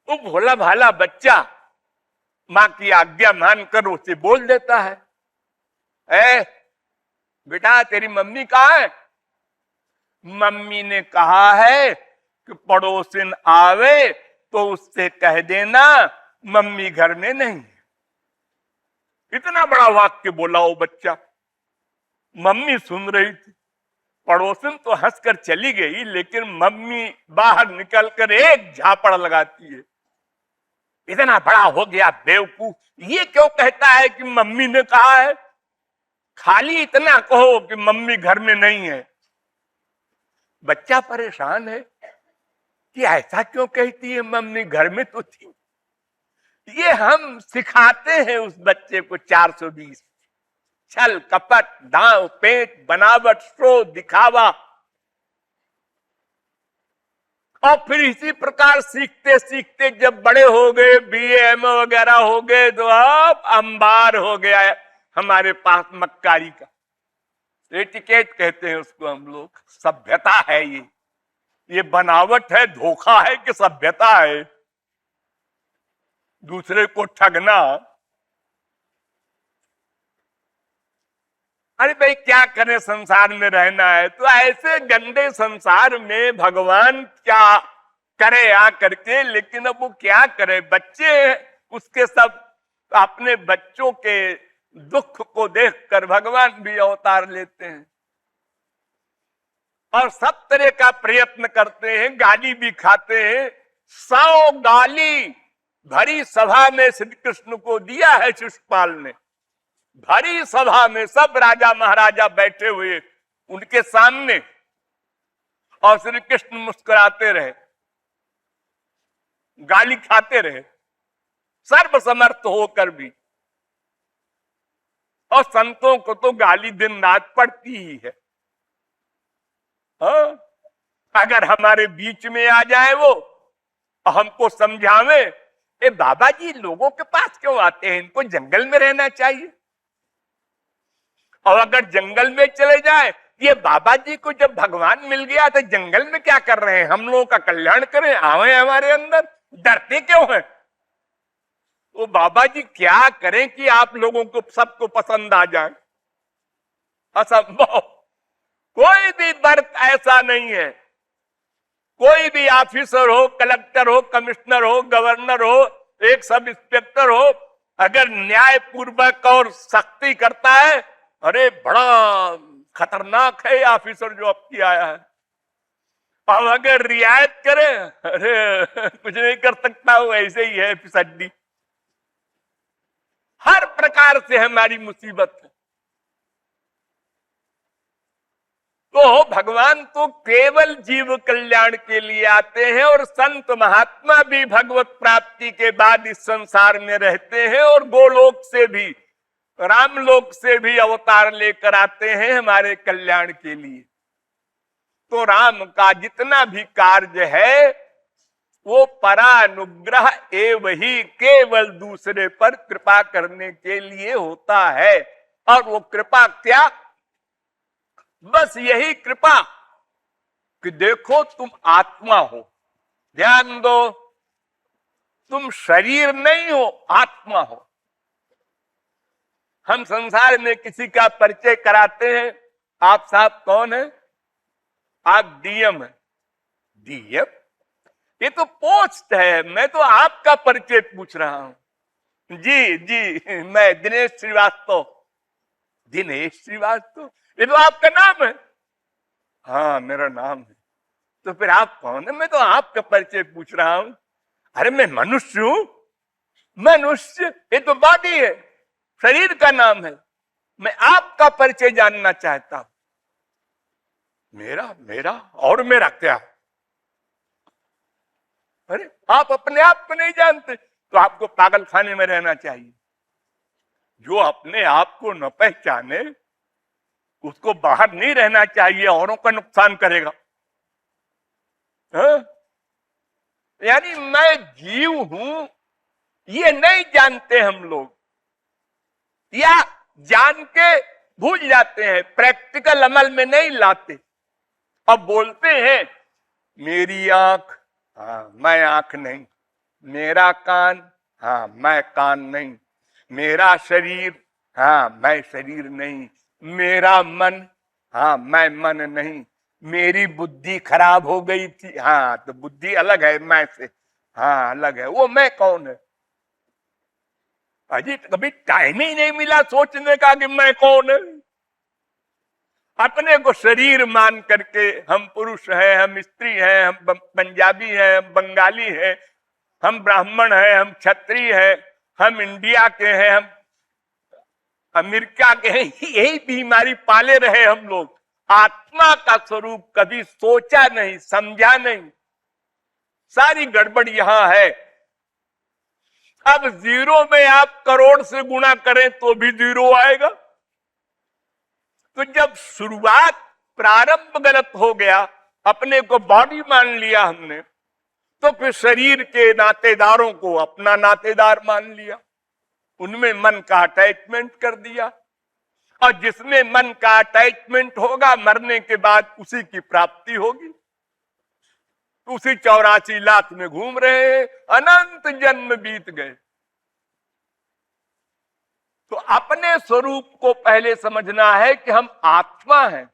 वो भोला भाला बच्चा मां की आज्ञा मानकर उसे बोल देता है, ए बेटा तेरी मम्मी कहाँ है? मम्मी ने कहा है कि पड़ोसिन आवे तो उससे कह देना मम्मी घर में नहीं। इतना बड़ा वाक्य बोला वो बच्चा। मम्मी सुन रही थी, पड़ोसिन तो हंसकर चली गई, लेकिन मम्मी बाहर निकलकर एक झापड़ लगाती है, इतना बड़ा हो गया बेवकूफ, ये क्यों कहता है कि मम्मी ने कहा है? खाली इतना कहो कि मम्मी घर में नहीं है। बच्चा परेशान है कि ऐसा क्यों कहती है, मम्मी घर में तो थी। ये हम सिखाते हैं उस बच्चे को 420 छल कपट, दांव पेच, बनावट, शो, दिखावा। और फिर इसी प्रकार सीखते सीखते जब बड़े हो गए, BA MA वगैरह हो गए, तो अब अंबार हो गया है हमारे पास मक्कारी का। एटिकेट कहते हैं उसको हम लोग। सभ्यता है ये बनावट है, धोखा है कि सभ्यता है? दूसरे को ठगना। अरे भाई क्या करें, संसार में रहना है तो ऐसे गंदे संसार में भगवान क्या करे आ करके। लेकिन अब वो क्या करे, बच्चे उसके सब अपने बच्चों के दुख को देखकर भगवान भी अवतार लेते हैं और सब तरह का प्रयत्न करते हैं, गाली भी खाते हैं। 100 गाली भरी सभा में श्री कृष्ण को दिया है शिशुपाल ने। भरी सभा में सब राजा महाराजा बैठे हुए उनके सामने, और श्री कृष्ण मुस्कुराते रहे, गाली खाते रहे सर्वसमर्थ होकर भी। और संतों को तो गाली दिन रात पड़ती ही है। हाँ? अगर हमारे बीच में आ जाए वो, हमको समझावे, ए बाबा जी लोगों के पास क्यों आते हैं, इनको जंगल में रहना चाहिए। और अगर जंगल में चले जाए, ये बाबा जी को जब भगवान मिल गया तो जंगल में क्या कर रहे हैं, हम लोगों का कल्याण करें, आवे हमारे अंदर, डरते क्यों हैं? तो बाबा जी क्या करें कि आप लोगों को सबको पसंद आ जाए? असंभव। कोई भी वर्ग ऐसा नहीं है, कोई भी ऑफिसर हो, कलेक्टर हो, कमिश्नर हो, गवर्नर हो, एक सब इंस्पेक्टर हो, अगर न्यायपूर्वक और सख्ती करता है, अरे बड़ा खतरनाक है ऑफिसर जो अब की आया है। और अगर रियायत करे, अरे कुछ नहीं कर सकता, वो ऐसे ही है फिसड्डी। हर प्रकार से हमारी मुसीबत है। तो भगवान तो केवल जीव कल्याण के लिए आते हैं, और संत महात्मा भी भगवत प्राप्ति के बाद इस संसार में रहते हैं और गोलोक से भी रामलोक से भी अवतार लेकर आते हैं हमारे कल्याण के लिए। तो राम का जितना भी कार्य है वो परानुग्रह एवं ही केवल दूसरे पर कृपा करने के लिए होता है। और वो कृपा क्या? बस यही कृपा कि देखो तुम आत्मा हो, ध्यान दो, तुम शरीर नहीं हो, आत्मा हो। हम संसार में किसी का परिचय कराते हैं, आप साहब कौन है? आप डीएम है। डीएम? ये तो पोस्ट है, मैं तो आपका परिचय पूछ रहा हूं। जी जी, मैं दिनेश श्रीवास्तव। दिनेश श्रीवास्तव? ये तो आपका नाम है। हाँ, मेरा नाम है। तो फिर आप कौन है? मैं तो आपका परिचय पूछ रहा हूं। अरे मैं मनुष्य हूं। मनुष्य? ये तो बॉडी है, शरीर का नाम है। मैं आपका परिचय जानना चाहता हूं। मेरा? मेरा और मेरा क्या? अरे आप अपने आप को नहीं जानते तो आपको पागल खाने में रहना चाहिए। जो अपने आप को न पहचाने उसको बाहर नहीं रहना चाहिए, औरों का नुकसान करेगा। यानी मैं जीव हूं ये नहीं जानते हम लोग, या जान के भूल जाते हैं, प्रैक्टिकल अमल में नहीं लाते। अब बोलते हैं मेरी आंख, हाँ मैं आंख नहीं। मेरा कान, हाँ मैं कान नहीं। मेरा शरीर, हाँ मैं शरीर नहीं। मेरा मन, हाँ मैं मन नहीं। मेरी बुद्धि खराब हो गई थी, हाँ तो बुद्धि अलग है मैं से, हाँ अलग है। वो मैं कौन है? अजी कभी टाइम ही नहीं मिला सोचने का कि मैं कौन है। अपने को शरीर मान करके हम पुरुष हैं, हम स्त्री हैं, हम पंजाबी हैं, हम बंगाली हैं, हम ब्राह्मण हैं, हम क्षत्रिय हैं, हम इंडिया के हैं, हम अमेरिका के हैं, यही बीमारी पाले रहे हम लोग। आत्मा का स्वरूप कभी सोचा नहीं, समझा नहीं। सारी गड़बड़ यहां है। अब जीरो में आप करोड़ से गुणा करें तो भी जीरो आएगा। तो जब शुरुआत, प्रारंभ गलत हो गया, अपने को बॉडी मान लिया हमने, तो फिर शरीर के नातेदारों को अपना नातेदार मान लिया, उनमें मन का अटैचमेंट कर दिया। और जिसमें मन का अटैचमेंट होगा मरने के बाद उसी की प्राप्ति होगी। उसी 84 लाख में घूम रहे हैं, अनंत जन्म बीत गए। तो अपने स्वरूप को पहले समझना है कि हम आत्मा हैं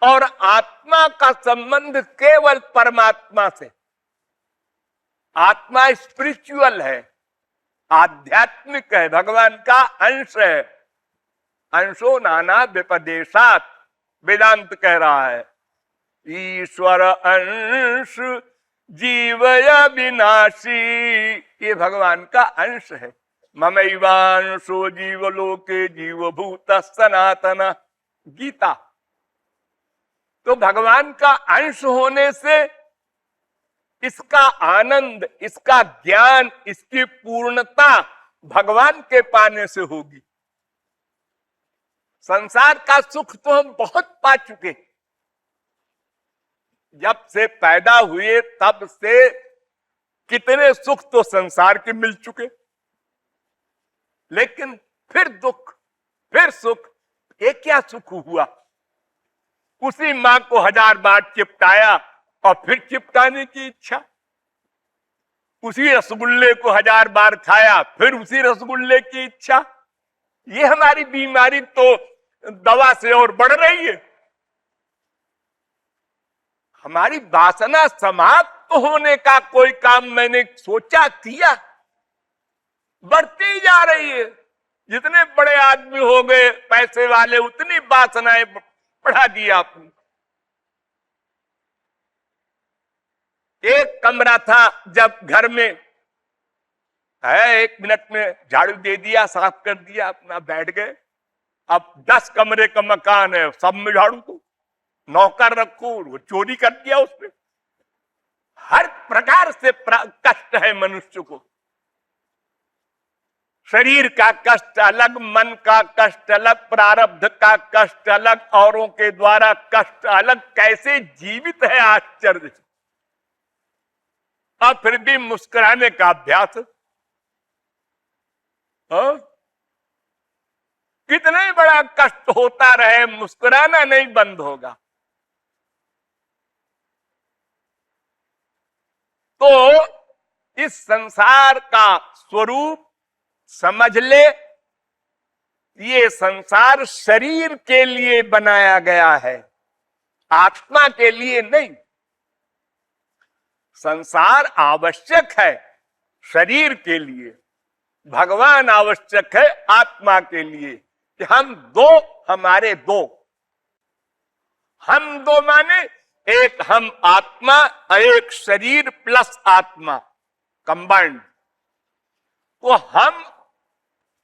और आत्मा का संबंध केवल परमात्मा से। आत्मा स्पिरिचुअल है, आध्यात्मिक है, भगवान का अंश है। अंशो नाना व्यपदेशात, वेदांत कह रहा है। ईश्वर अंश जीवय विनाशी, ये भगवान का अंश है। ममैवांशो जीवलोके जीवभूत सनातन, गीता। तो भगवान का अंश होने से इसका आनंद, इसका ज्ञान, इसकी पूर्णता भगवान के पाने से होगी। संसार का सुख तो हम बहुत पा चुके। जब से पैदा हुए तब से कितने सुख तो संसार के मिल चुके, लेकिन फिर दुख, फिर सुख। ये क्या सुख हुआ? उसी मां को 1000 बार चिपटाया और फिर चिपटाने की इच्छा। उसी रसगुल्ले को 1000 बार खाया, फिर उसी रसगुल्ले की इच्छा। ये हमारी बीमारी तो दवा से और बढ़ रही है। हमारी वासना समाप्त होने का कोई काम मैंने सोचा किया? बढ़ती जा रही है। जितने बड़े आदमी हो गए, पैसे वाले, उतनी वासनाएं बढ़ा दी आपने। एक कमरा था जब घर में है, 1 मिनट में झाड़ू दे दिया, साफ कर दिया, अपना बैठ गए। अब 10 कमरे का मकान है, सब में झाड़ू दो, नौकर रखो, वो चोरी कर दिया उसमें। हर प्रकार से कष्ट है मनुष्य को। शरीर का कष्ट अलग, मन का कष्ट अलग, प्रारब्ध का कष्ट अलग, औरों के द्वारा कष्ट अलग, कैसे जीवित है, आश्चर्य। और फिर भी मुस्कुराने का अभ्यास। हाँ? कितना ही बड़ा कष्ट होता रहे, मुस्कुराना नहीं बंद होगा। तो इस संसार का स्वरूप समझ ले, ये संसार शरीर के लिए बनाया गया है, आत्मा के लिए नहीं। संसार आवश्यक है शरीर के लिए, भगवान आवश्यक है आत्मा के लिए। कि हम दो, हमारे दो, हम दो माने एक हम आत्मा, एक शरीर प्लस आत्मा कंबाइंड। तो हम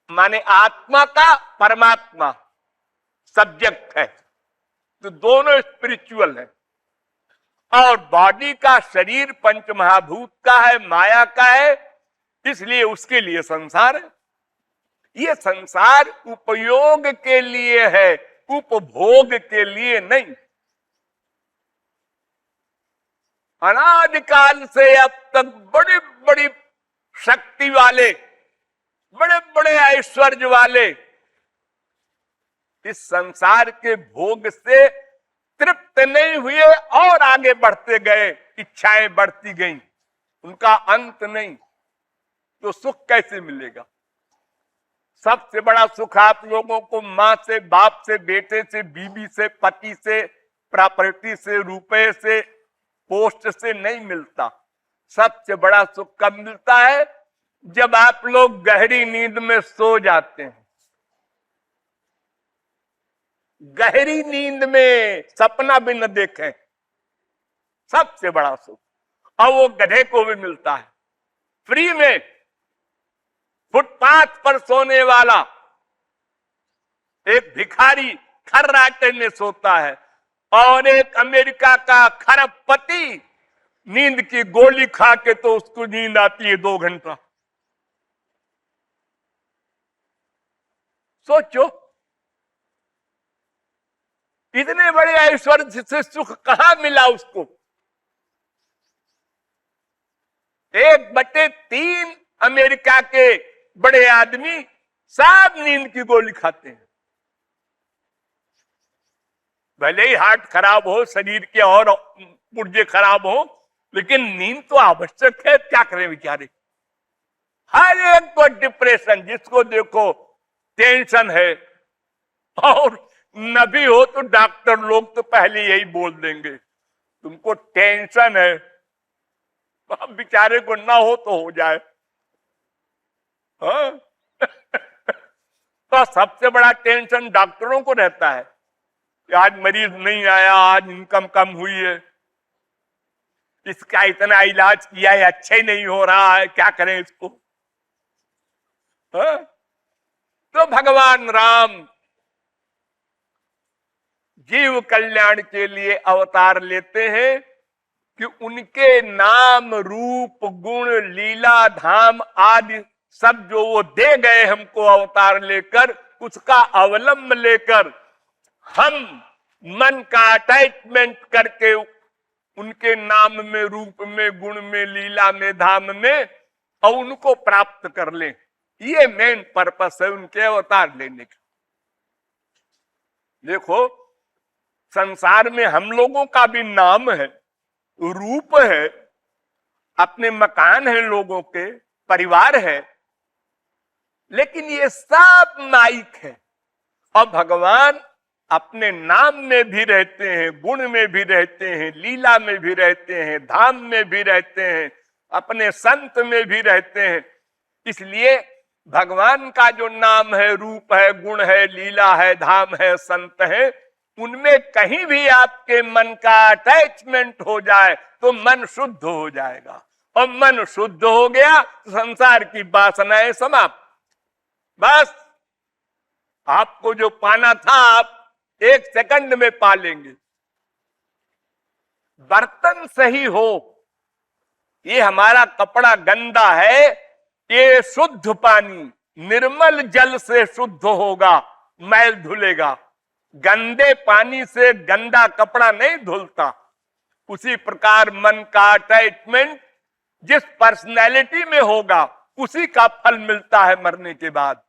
माने आत्मा का परमात्मा सब्जेक्ट है, तो दोनों स्पिरिचुअल है। और बॉडी का शरीर पंच महाभूत का है, माया का है, इसलिए उसके लिए संसार है। ये संसार उपयोग के लिए है, उपभोग के लिए नहीं। अनादिकाल से अब तक बड़ी बड़ी शक्ति वाले, बड़े बड़े ऐश्वर्य वाले इस संसार के भोग से तृप्त नहीं हुए और आगे बढ़ते गए, इच्छाएं बढ़ती गईं, उनका अंत नहीं। तो सुख कैसे मिलेगा? सबसे बड़ा सुख आप लोगों को मां से, बाप से, बेटे से, बीवी से, पति से, प्रॉपर्टी से, रुपए से, पोस्ट से नहीं मिलता। सबसे बड़ा सुख कब मिलता है? जब आप लोग गहरी नींद में सो जाते हैं। गहरी नींद में सपना भी न देखें, सबसे बड़ा सुख। और वो गधे को भी मिलता है फ्री में। फुटपाथ पर सोने वाला एक भिखारी खर्राटे में सोता है, और एक अमेरिका का खरबपति नींद की गोली खा के तो उसको नींद आती है 2 घंटा। सोचो, इतने बड़े ऐश्वर्य से सुख कहां मिला उसको? 1/3 अमेरिका के बड़े आदमी सब नींद की गोली खाते हैं। भले ही हार्ट खराब हो, शरीर के और पुर्जे खराब हो, लेकिन नींद तो आवश्यक है। क्या करें बेचारे? हर एक को डिप्रेशन, जिसको देखो टेंशन है। और न भी हो तो डॉक्टर लोग तो पहले यही बोल देंगे, तुमको टेंशन है। अब बेचारे को ना हो तो हो जाए। हाँ? तो सबसे बड़ा टेंशन डॉक्टरों को रहता है कि आज मरीज नहीं आया, आज इनकम कम हुई है, इसका इतना इलाज किया है, अच्छा ही नहीं हो रहा है, क्या करें इसको? हाँ? तो भगवान राम जीव कल्याण के लिए अवतार लेते हैं कि उनके नाम, रूप, गुण, लीला, धाम आदि सब जो वो दे गए हमको अवतार लेकर, उसका अवलंब लेकर हम मन का अटैचमेंट करके उनके नाम में, रूप में, गुण में, लीला में, धाम में, और उनको प्राप्त कर लें। ये मेन पर्पस है उनके अवतार लेने का। देखो, संसार में हम लोगों का भी नाम है, रूप है, अपने मकान है, लोगों के परिवार है, लेकिन ये सब माइक है। और भगवान अपने नाम में भी रहते हैं, गुण में भी रहते हैं, लीला में भी रहते हैं, धाम में भी रहते हैं, अपने संत में भी रहते हैं। इसलिए भगवान का जो नाम है, रूप है, गुण है, लीला है, धाम है, संत है, उनमें कहीं भी आपके मन का अटैचमेंट हो जाए तो मन शुद्ध हो जाएगा। और मन शुद्ध हो गया तो संसार की वासनाएं समाप्त। बस आपको जो पाना था आप 1 सेकंड में पा लेंगे। बर्तन सही हो, ये हमारा कपड़ा गंदा है, ये शुद्ध पानी निर्मल जल से शुद्ध होगा, मैल धुलेगा। गंदे पानी से गंदा कपड़ा नहीं धुलता। उसी प्रकार मन का अटैचमेंट जिस पर्सनैलिटी में होगा उसी का फल मिलता है मरने के बाद।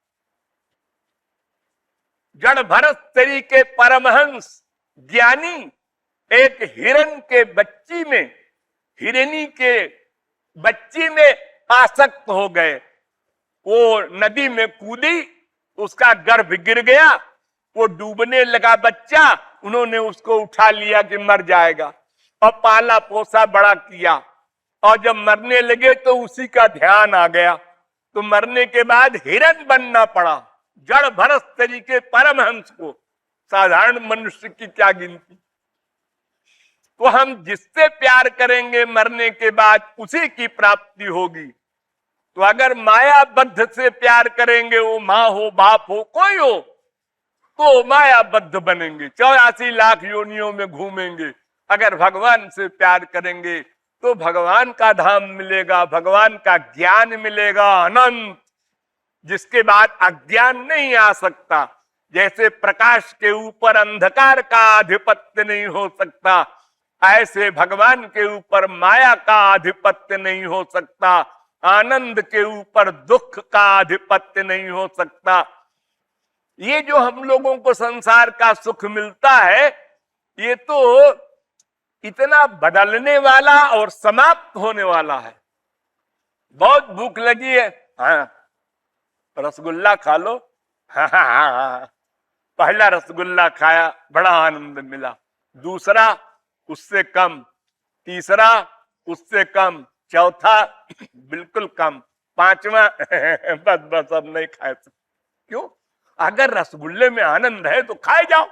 जड़ भरत तरीके परमहंस ज्ञानी एक हिरण के बच्ची में, हिरनी के बच्ची में आसक्त हो गए। वो नदी में कूदी, उसका गर्भ गिर गया, वो डूबने लगा बच्चा, उन्होंने उसको उठा लिया कि मर जाएगा और पाला पोसा बड़ा किया। और जब मरने लगे तो उसी का ध्यान आ गया, तो मरने के बाद हिरण बनना पड़ा। जड़ भरत तरीके परमहंस को साधारण मनुष्य की क्या गिनती। तो हम जिससे प्यार करेंगे मरने के बाद उसी की प्राप्ति होगी। तो अगर मायाबद्ध से प्यार करेंगे, वो माँ हो, बाप हो, कोई हो, तो मायाबद्ध बनेंगे, 84 लाख योनियों में घूमेंगे। अगर भगवान से प्यार करेंगे तो भगवान का धाम मिलेगा, भगवान का ज्ञान मिलेगा अनंत, जिसके बाद अज्ञान नहीं आ सकता। जैसे प्रकाश के ऊपर अंधकार का आधिपत्य नहीं हो सकता, ऐसे भगवान के ऊपर माया का आधिपत्य नहीं हो सकता, आनंद के ऊपर दुख का आधिपत्य नहीं हो सकता। ये जो हम लोगों को संसार का सुख मिलता है, ये तो इतना बदलने वाला और समाप्त होने वाला है। बहुत भूख लगी है, हाँ रसगुल्ला खा लो, हाँ। पहला रसगुल्ला खाया, बड़ा आनंद मिला, दूसरा उससे कम, तीसरा उससे कम, चौथा बिल्कुल कम, पांचवा बस बस अब नहीं खाए। क्यों? अगर रसगुल्ले में आनंद है तो खाए जाओ।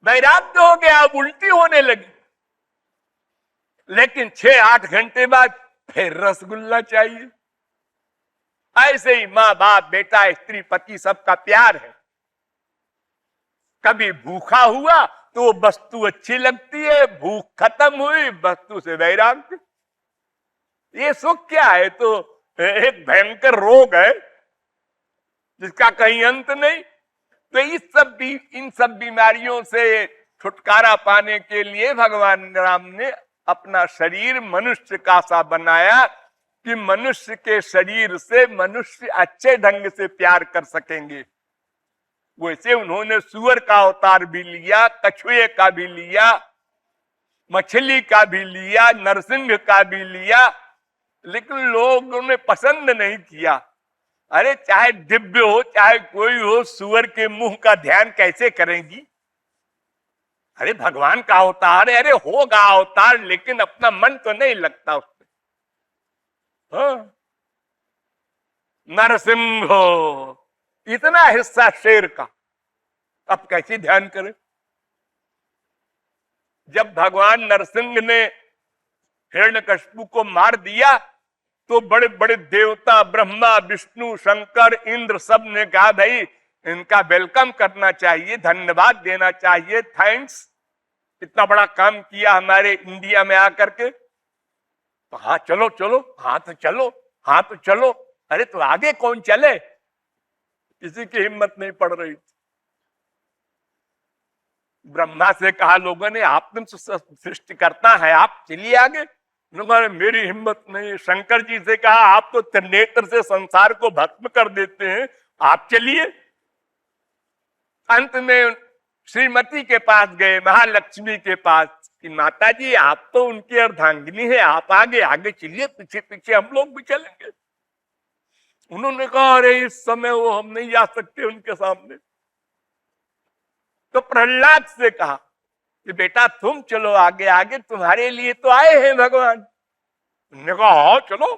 वैराग्य हो गया, अब उल्टी होने लगी, लेकिन 6-8 घंटे बाद फिर रसगुल्ला चाहिए। ऐसे ही माँ बाप बेटा स्त्री पति सबका प्यार है। कभी भूखा हुआ तो वस्तु अच्छी लगती है, भूख खत्म हुई वस्तु से वैराग्य। ये सुख क्या है? तो एक भयंकर रोग है जिसका कहीं अंत नहीं। तो इन सब बीमारियों से छुटकारा पाने के लिए भगवान राम ने अपना शरीर मनुष्य का सा बनाया कि मनुष्य के शरीर से मनुष्य अच्छे ढंग से प्यार कर सकेंगे। वैसे उन्होंने सूअर का अवतार भी लिया, कछुए का भी लिया, मछली का भी लिया, नरसिंह का भी लिया, लेकिन लोगों ने पसंद नहीं किया। अरे चाहे दिव्य हो चाहे कोई हो, सूअर के मुंह का ध्यान कैसे करेंगी? अरे भगवान का अवतार है, अरे होगा अवतार, लेकिन अपना मन तो नहीं लगता उसमें। हाँ? नरसिंह हो, इतना हिस्सा शेर का, अब कैसे ध्यान करें? जब भगवान नरसिंह ने हिरण्यकशिपु को मार दिया तो बड़े बड़े देवता ब्रह्मा विष्णु शंकर इंद्र सब ने कहा भाई इनका वेलकम करना चाहिए, धन्यवाद देना चाहिए, थैंक्स, इतना बड़ा काम किया हमारे इंडिया में आकर के। तो हाँ चलो चलो, हाँ तो चलो, हाँ तो चलो। अरे तो आगे कौन चले? किसी की हिम्मत नहीं पड़ रही थी। ब्रह्मा से कहा लोगों ने, आप तो सृष्टि करता है, आप चलिए आगे। मेरी हिम्मत नहीं। शंकर जी से कहा, आप तो त्रिनेत्र से संसार को भस्म कर देते हैं, आप चलिए। अंत में श्रीमती के पास गए, महालक्ष्मी के पास, कि माता जी आप तो उनकी अर्धांगिनी है, आप आगे आगे चलिए, पीछे पीछे हम लोग भी चलेंगे। उन्होंने कहा अरे इस समय वो हम नहीं जा सकते उनके सामने। तो प्रहलाद से कहा कि बेटा तुम चलो आगे आगे, तुम्हारे लिए तो आए हैं भगवान। उन्होंने कहा हाँ चलो।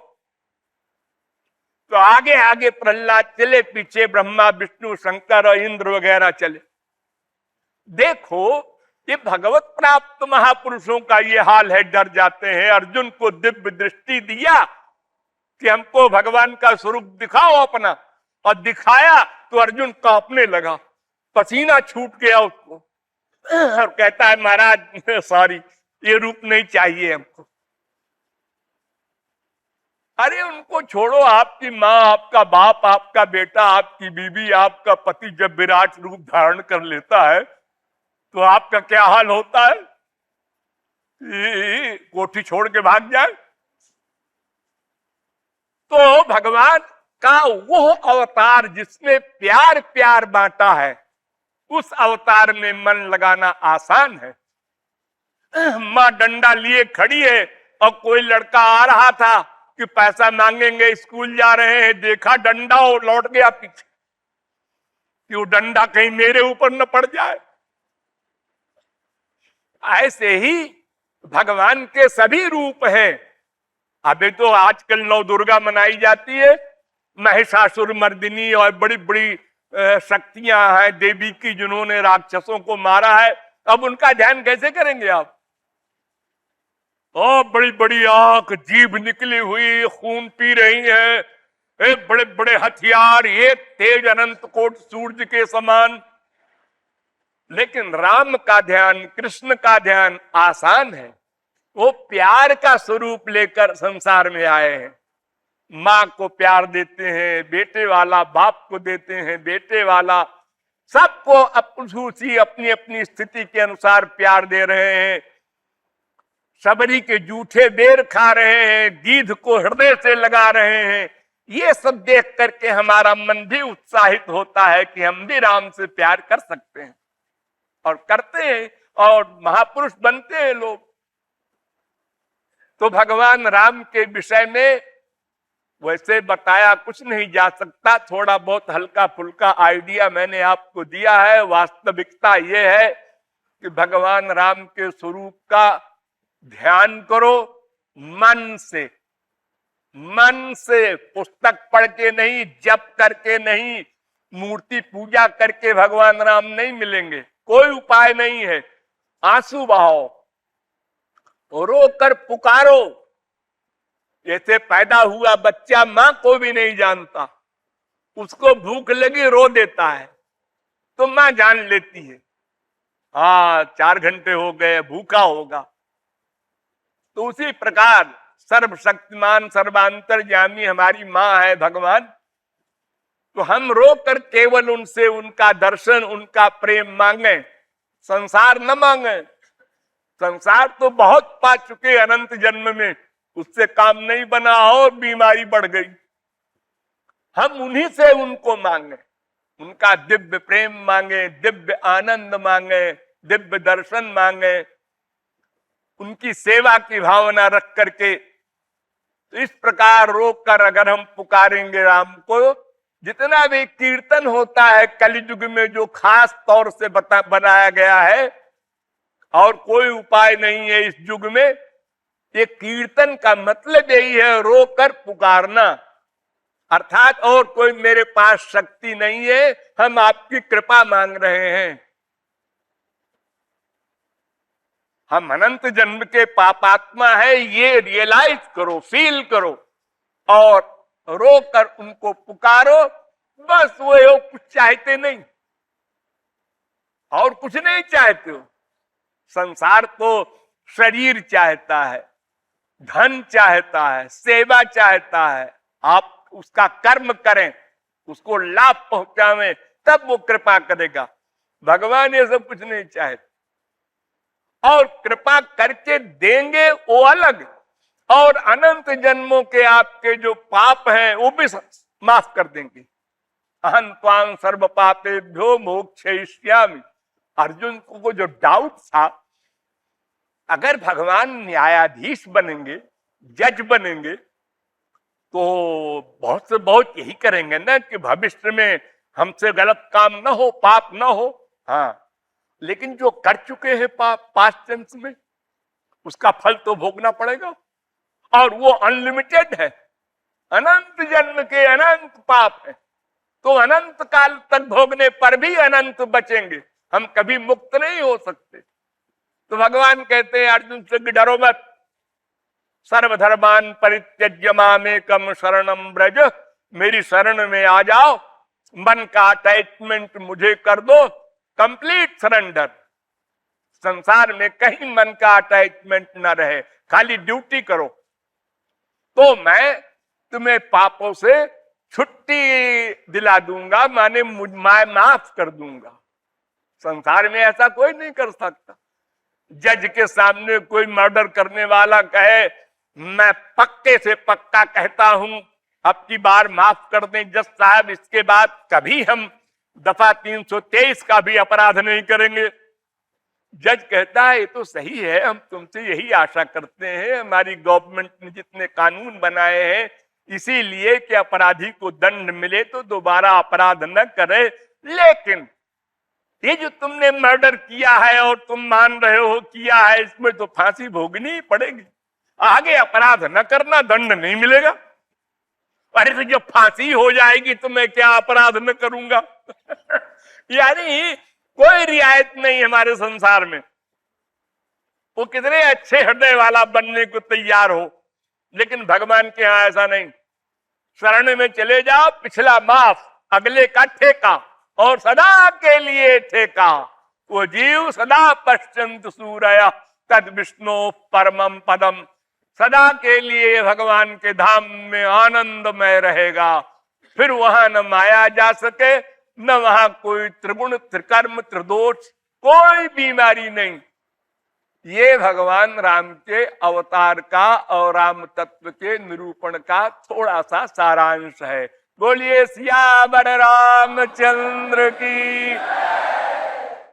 तो आगे आगे प्रहलाद चले, पीछे ब्रह्मा विष्णु शंकर और इंद्र वगैरह चले। देखो ये भगवत प्राप्त महापुरुषों का ये हाल है, डर जाते हैं। अर्जुन को दिव्य दृष्टि दिया कि हमको भगवान का स्वरूप दिखाओ अपना, और दिखाया तो अर्जुन कांपने लगा, पसीना छूट गया उसको, और कहता है महाराज सॉरी, ये रूप नहीं चाहिए हमको। अरे उनको छोड़ो, आपकी माँ, आपका बाप, आपका बेटा, आपकी बीवी, आपका पति जब विराट रूप धारण कर लेता है तो आपका क्या हाल होता है? कोठी छोड़ के भाग जाए। तो भगवान का वो अवतार जिसमें प्यार प्यार बांटा है, उस अवतार में मन लगाना आसान है। माँ डंडा लिए खड़ी है और कोई लड़का आ रहा था कि पैसा मांगेंगे, स्कूल जा रहे हैं, देखा डंडा और लौट गया पीछे कि वो डंडा कहीं मेरे ऊपर न पड़ जाए। ऐसे ही भगवान के सभी रूप हैं। अभी तो आजकल नौ दुर्गा मनाई जाती है, महिषासुर मर्दिनी और बड़ी बड़ी शक्तियां हैं देवी की जिन्होंने राक्षसों को मारा है। अब उनका ध्यान कैसे करेंगे आप? ओ बड़ी बड़ी आंख, जीभ निकली हुई, खून पी रही है, बड़े बड़े हथियार, ये तेज अनंत कोट सूरज के समान। लेकिन राम का ध्यान, कृष्ण का ध्यान आसान है। वो प्यार का स्वरूप लेकर संसार में आए हैं। माँ को प्यार देते हैं, बेटे वाला बाप को देते हैं, बेटे वाला सबको अपनी अपनी स्थिति के अनुसार प्यार दे रहे हैं। सबरी के जूठे बेर खा रहे हैं, गीध को हृदय से लगा रहे हैं। ये सब देख करके हमारा मन भी उत्साहित होता है कि हम भी राम से प्यार कर सकते हैं, और करते हैं, और महापुरुष बनते हैं लोग। तो भगवान राम के विषय में वैसे बताया कुछ नहीं जा सकता, थोड़ा बहुत हल्का फुल्का आइडिया मैंने आपको दिया है। वास्तविकता यह है कि भगवान राम के स्वरूप का ध्यान करो मन से, मन से, पुस्तक पढ़ के नहीं, जप करके नहीं, मूर्ति पूजा करके भगवान राम नहीं मिलेंगे, कोई उपाय नहीं है। आंसू बहाओ, रो कर पुकारो। जैसे पैदा हुआ बच्चा मां को भी नहीं जानता, उसको भूख लगी रो देता है तो मां जान लेती है, हाँ 4 घंटे हो गए, भूखा होगा। तो उसी प्रकार सर्वशक्तिमान सर्वांतरयामी हमारी मां है भगवान। तो हम रो कर केवल उनसे उनका दर्शन, उनका प्रेम मांगे, संसार न मांगे। संसार तो बहुत पा चुके अनंत जन्म में, उससे काम नहीं बना और बीमारी बढ़ गई। हम उन्हीं से उनको मांगे, उनका दिव्य प्रेम मांगे, दिव्य आनंद मांगे, दिव्य दर्शन मांगे, उनकी सेवा की भावना रख करके। तो इस प्रकार रोक कर अगर हम पुकारेंगे राम को, जितना भी कीर्तन होता है कलयुग में जो खास तौर से बनाया गया है, और कोई उपाय नहीं है इस युग में, ये कीर्तन का मतलब यही है, रो कर पुकारना। अर्थात और कोई मेरे पास शक्ति नहीं है, हम आपकी कृपा मांग रहे हैं। हम अनंत जन्म के पापात्मा है, ये रियलाइज करो, फील करो, और रो कर उनको पुकारो। बस वो कुछ चाहते नहीं, और कुछ नहीं चाहते हो। संसार तो शरीर चाहता है, धन चाहता है, सेवा चाहता है, आप उसका कर्म करें, उसको लाभ पहुंचावें, तब वो कृपा करेगा। भगवान ये सब कुछ नहीं चाहते, और कृपा करके देंगे वो अलग, और अनंत जन्मों के आपके जो पाप हैं वो भी माफ कर देंगे। अहं त्वां सर्व पापेभ्यो मोक्षयिष्यामि। अर्जुन को जो डाउट था, अगर भगवान न्यायाधीश बनेंगे, जज बनेंगे, तो बहुत से बहुत यही करेंगे ना कि भविष्य में हमसे गलत काम ना हो, पाप ना हो। हाँ, लेकिन जो कर चुके हैं पाप पास्ट टेंस में, उसका फल तो भोगना पड़ेगा, और वो अनलिमिटेड है। अनंत जन्म के अनंत पाप है, तो अनंत काल तक भोगने पर भी अनंत बचेंगे, हम कभी मुक्त नहीं हो सकते। तो भगवान कहते हैं अर्जुन से कि डरो मत, सर्वधर्मान परित्यज्य मामेकम शरणम ब्रज। मेरी शरण में आ जाओ, मन का अटैचमेंट मुझे कर दो, कंप्लीट सरेंडर। संसार में कहीं मन का अटैचमेंट न रहे, खाली ड्यूटी करो, तो मैं तुम्हें पापों से छुट्टी दिला दूंगा, माने मैं माफ कर दूंगा। संसार में ऐसा कोई नहीं कर सकता। जज के सामने कोई मर्डर करने वाला कहे मैं पक्के से पक्का कहता हूं अब की बार माफ कर दें जज साहब, इसके बाद कभी हम दफा 323 का भी अपराध नहीं करेंगे। जज कहता है ये तो सही है, हम तुमसे यही आशा करते हैं, हमारी गवर्नमेंट ने जितने कानून बनाए हैं इसीलिए कि अपराधी को दंड मिले तो दोबारा अपराध न करे, लेकिन ये जो तुमने मर्डर किया है और तुम मान रहे हो किया है, इसमें तो फांसी भोगनी ही पड़ेगी, आगे अपराध न करना, दंड नहीं मिलेगा। अरे तो जब फांसी हो जाएगी तो मैं क्या अपराध न करूंगा? यानी कोई रियायत नहीं हमारे संसार में। वो कितने अच्छे हृदय वाला बनने को तैयार हो, लेकिन भगवान के यहां ऐसा नहीं। शरण में चले जाओ, पिछला माफ, अगले का ठेका, और सदा के लिए ठेका। वो जीव सदा पश्चंत सूरय तद विष्णु परमम पदम, सदा के लिए भगवान के धाम में आनंदमय रहेगा। फिर वहां न माया जा सके, न वहां कोई त्रिगुण त्रिकर्म त्रिदोष, कोई बीमारी नहीं। ये भगवान राम के अवतार का और राम तत्व के निरूपण का थोड़ा सा सारांश है। बोलिए सियावर रामचंद्र की।